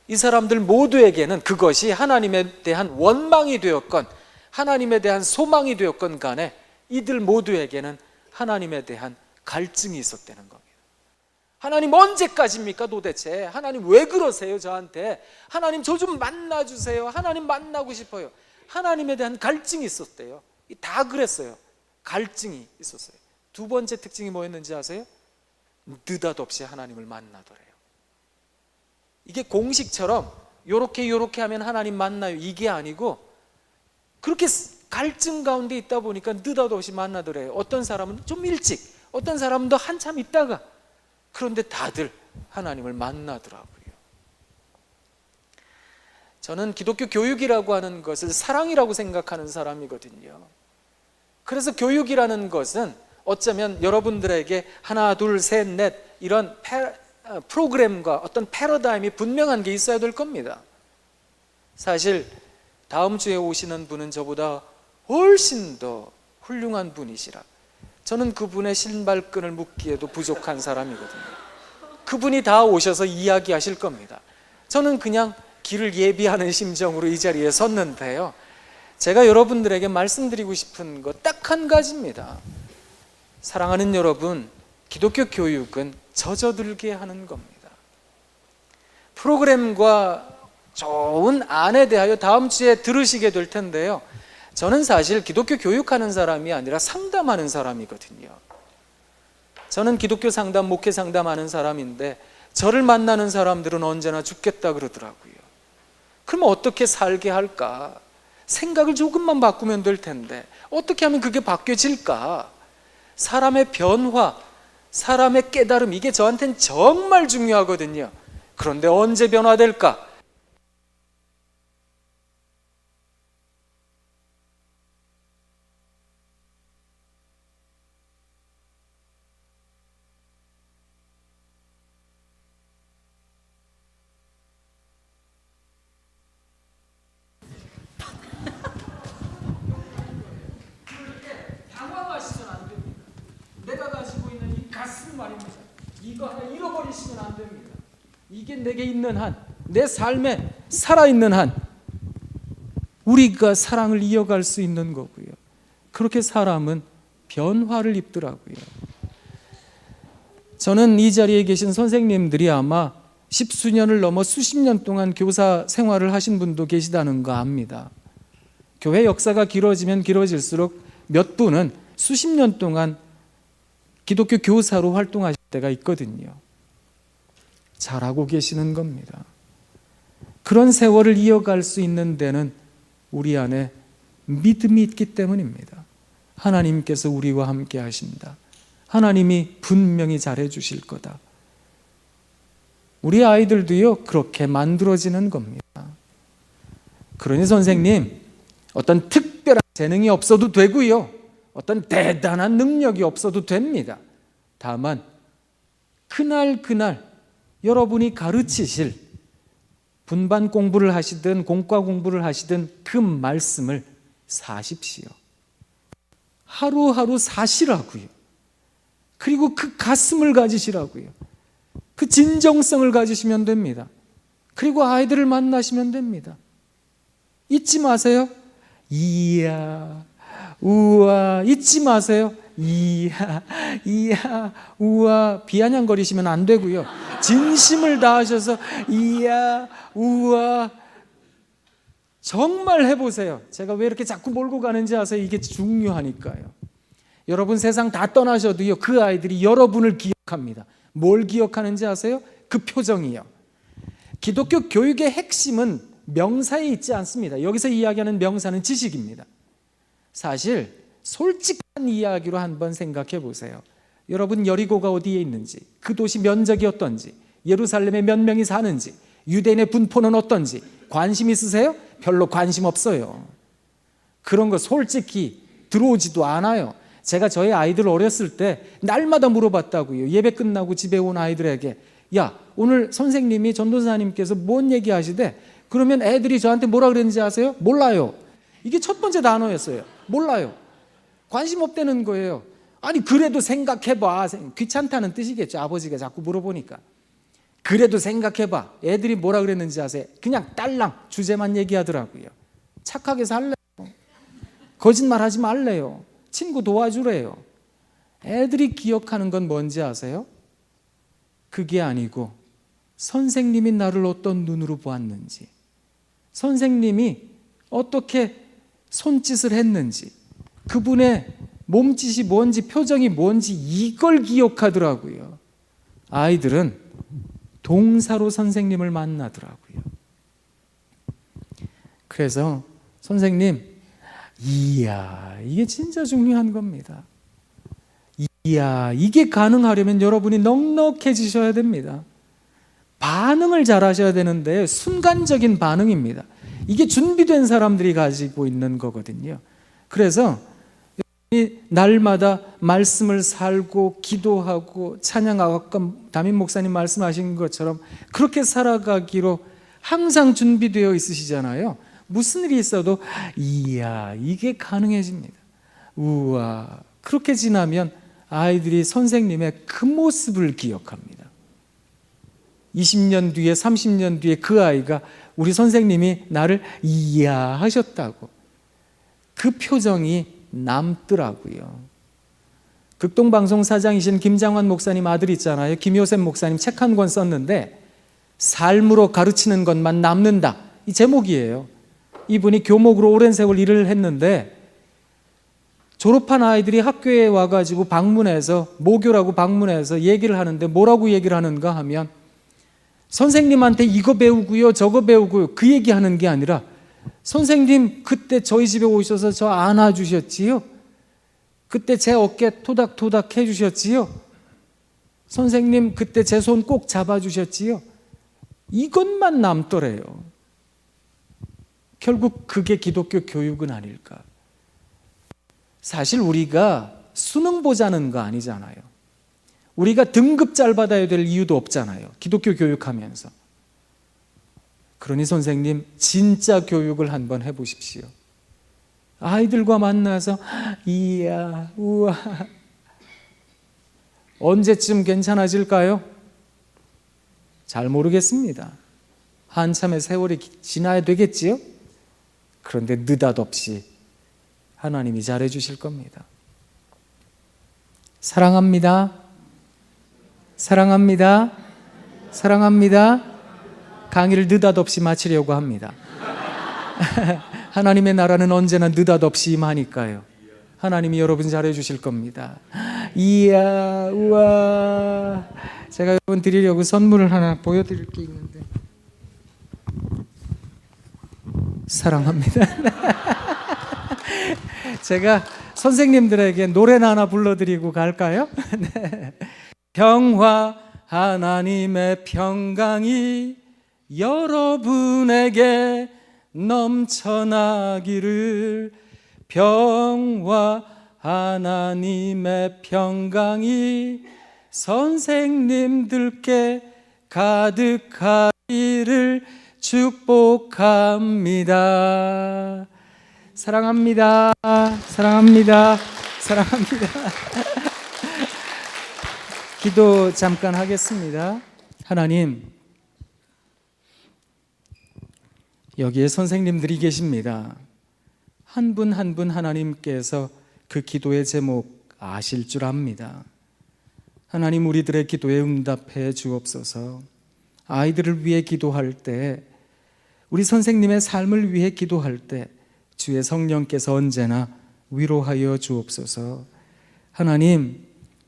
이 사람들 모두에게는 그것이 하나님에 대한 원망이 되었건 하나님에 대한 소망이 되었건 간에 이들 모두에게는 하나님에 대한 갈증이 있었다는 겁니다. 하나님 언제까지입니까 도대체? 하나님 왜 그러세요 저한테? 하나님 저 좀 만나주세요. 하나님 만나고 싶어요. 하나님에 대한 갈증이 있었대요. 다 그랬어요. 갈증이 있었어요. 두 번째 특징이 뭐였는지 아세요? 느닷없이 하나님을 만나더래요. 이게 공식처럼 요렇게 하면 하나님 만나요 이게 아니고 그렇게 갈증 가운데 있다 보니까 느닷없이 만나더래요. 어떤 사람은 좀 일찍, 어떤 사람은 더 한참 있다가, 그런데 다들 하나님을 만나더라고요. 저는 기독교 교육이라고 하는 것을 사랑이라고 생각하는 사람이거든요. 그래서 교육이라는 것은 어쩌면 여러분들에게 하나 둘 셋 넷 이런 프로그램과 어떤 패러다임이 분명한 게 있어야 될 겁니다. 사실 다음 주에 오시는 분은 저보다 훨씬 더 훌륭한 분이시라 저는 그분의 신발끈을 묶기에도 부족한 사람이거든요. 그분이 다 오셔서 이야기하실 겁니다. 저는 그냥 길을 예비하는 심정으로 이 자리에 섰는데요, 제가 여러분들에게 말씀드리고 싶은 것 딱 한 가지입니다. 사랑하는 여러분, 기독교 교육은 젖어들게 하는 겁니다. 프로그램과 좋은 안에 대하여 다음 주에 들으시게 될 텐데요, 저는 사실 기독교 교육하는 사람이 아니라 상담하는 사람이거든요. 저는 기독교 상담, 목회 상담하는 사람인데 저를 만나는 사람들은 언제나 죽겠다 그러더라고요. 그럼 어떻게 살게 할까? 생각을 조금만 바꾸면 될 텐데 어떻게 하면 그게 바뀌어질까? 사람의 변화, 사람의 깨달음, 이게 저한테는 정말 중요하거든요. 그런데 언제 변화될까? 당황하시면 안 됩니다. 내가 이거 하나 잃어버리시면 안 됩니다. 이게 내게 있는 한, 내 삶에 살아있는 한 우리가 사랑을 이어갈 수 있는 거고요. 그렇게 사람은 변화를 입더라고요. 저는 이 자리에 계신 선생님들이 아마 십수년을 넘어 수십 년 동안 교사 생활을 하신 분도 계시다는 거 압니다. 교회 역사가 길어지면 길어질수록 몇 분은 수십 년 동안 기독교 교사로 활동하실 때가 있거든요. 잘하고 계시는 겁니다. 그런 세월을 이어갈 수 있는 데는 우리 안에 믿음이 있기 때문입니다. 하나님께서 우리와 함께 하신다. 하나님이 분명히 잘해 주실 거다. 우리 아이들도요, 그렇게 만들어지는 겁니다. 그러니 선생님, 어떤 특별한 재능이 없어도 되고요, 어떤 대단한 능력이 없어도 됩니다. 다만 그날 여러분이 가르치실, 분반 공부를 하시든 공과 공부를 하시든 그 말씀을 사십시오. 하루하루 사시라고요. 그리고 그 가슴을 가지시라고요. 그 진정성을 가지시면 됩니다. 그리고 아이들을 만나시면 됩니다. 잊지 마세요. 이야, 우와, 잊지 마세요. 이야, 우와, 비아냥거리시면 안 되고요. 진심을 다하셔서 이야, 우와, 정말 해보세요. 제가 왜 이렇게 자꾸 몰고 가는지 아세요? 이게 중요하니까요. 여러분 세상 다 떠나셔도요, 그 아이들이 여러분을 기억합니다. 뭘 기억하는지 아세요? 그 표정이요. 기독교 교육의 핵심은 명사에 있지 않습니다. 여기서 이야기하는 명사는 지식입니다. 사실 솔직한 이야기로 한번 생각해 보세요. 여러분 여리고가 어디에 있는지, 그 도시 면적이 어떤지, 예루살렘에 몇 명이 사는지, 유대인의 분포는 어떤지 관심 있으세요? 별로 관심 없어요. 그런 거 솔직히 들어오지도 않아요. 제가 저희 아이들 어렸을 때 날마다 물어봤다고요. 예배 끝나고 집에 온 아이들에게, 야, 오늘 선생님이 전도사님께서 뭔 얘기 하시대? 그러면 애들이 저한테 뭐라 그랬는지 아세요? 몰라요. 이게 첫 번째 단어였어요. 몰라요. 관심 없다는 거예요. 아니 그래도 생각해봐. 귀찮다는 뜻이겠죠. 아버지가 자꾸 물어보니까. 그래도 생각해봐. 애들이 뭐라 그랬는지 아세요? 그냥 딸랑 주제만 얘기하더라고요. 착하게 살래요. 거짓말하지 말래요. 친구 도와주래요. 애들이 기억하는 건 뭔지 아세요? 그게 아니고 선생님이 나를 어떤 눈으로 보았는지, 선생님이 어떻게 손짓을 했는지, 그분의 몸짓이 뭔지, 표정이 뭔지, 이걸 기억하더라고요. 아이들은 동사로 선생님을 만나더라고요. 그래서 선생님, 이야, 이게 진짜 중요한 겁니다. 이야, 이게 가능하려면 여러분이 넉넉해지셔야 됩니다. 반응을 잘 하셔야 되는데 순간적인 반응입니다. 이게 준비된 사람들이 가지고 있는 거거든요. 그래서 날마다 말씀을 살고 기도하고 찬양하고, 아까 담임 목사님 말씀하신 것처럼 그렇게 살아가기로 항상 준비되어 있으시잖아요. 무슨 일이 있어도 이야, 이게 가능해집니다. 우와, 그렇게 지나면 아이들이 선생님의 그 모습을 기억합니다. 20년 뒤에, 30년 뒤에 그 아이가 우리 선생님이 나를 이야 하셨다고, 그 표정이 남더라고요. 극동방송 사장이신 김장환 목사님 아들 있잖아요. 김효셉 목사님 책 한 권 썼는데 삶으로 가르치는 것만 남는다, 이 제목이에요. 이분이 교목으로 오랜 세월 일을 했는데 졸업한 아이들이 학교에 와가지고 방문해서, 모교라고 방문해서 얘기를 하는데 뭐라고 얘기를 하는가 하면, 선생님한테 이거 배우고요, 저거 배우고요, 그 얘기하는 게 아니라, 선생님 그때 저희 집에 오셔서 저 안아주셨지요? 그때 제 어깨 토닥토닥 해주셨지요? 선생님 그때 제 손 꼭 잡아주셨지요? 이것만 남더래요. 결국 그게 기독교 교육은 아닐까. 사실 우리가 수능 보자는 거 아니잖아요. 우리가 등급잘 받아야 될 이유도 없잖아요. 기독교 교육하면서. 그러니 선생님 진짜 교육을 한번 해보십시오. 아이들과 만나서 이야, 우와, 언제쯤 괜찮아질까요? 잘 모르겠습니다. 한참의 세월이 지나야 되겠지요? 그런데 느닷없이 하나님이 잘해 주실 겁니다. 사랑합니다. 사랑합니다. 사랑합니다. 강의를 느닷없이 마치려고 합니다. 하나님의 나라는 언제나 느닷없이 임하니까요. 하나님이 여러분 잘해 주실 겁니다. 이야, 우와. 제가 여러분 드리려고 선물을 하나 보여드릴 게 있는데. 사랑합니다. 제가 선생님들에게 노래나 하나 불러드리고 갈까요? 네. 평화, 하나님의 평강이 여러분에게 넘쳐나기를. 평화, 하나님의 평강이 선생님들께 가득하기를 축복합니다. 사랑합니다. 사랑합니다. 사랑합니다. 기도 잠깐 하겠습니다. 하나님, 여기에 선생님들이 계십니다. 한 분 한 분 하나님께서 그 기도의 제목 아실 줄 압니다. 하나님, 우리들의 기도에 응답해 주옵소서. 아이들을 위해 기도할 때, 우리 선생님의 삶을 위해 기도할 때 주의 성령께서 언제나 위로하여 주옵소서. 하나님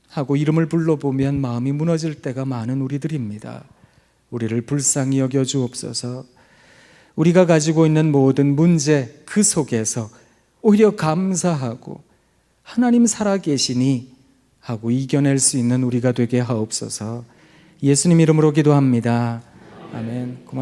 하고 이름을 불러보면 마음이 무너질 때가 많은 우리들입니다. 우리를 불쌍히 여겨 주옵소서. 우리가 가지고 있는 모든 문제 그 속에서 오히려 감사하고 하나님 살아계시니 하고 이겨낼 수 있는 우리가 되게 하옵소서. 예수님 이름으로 기도합니다. 아멘. 고맙습니다.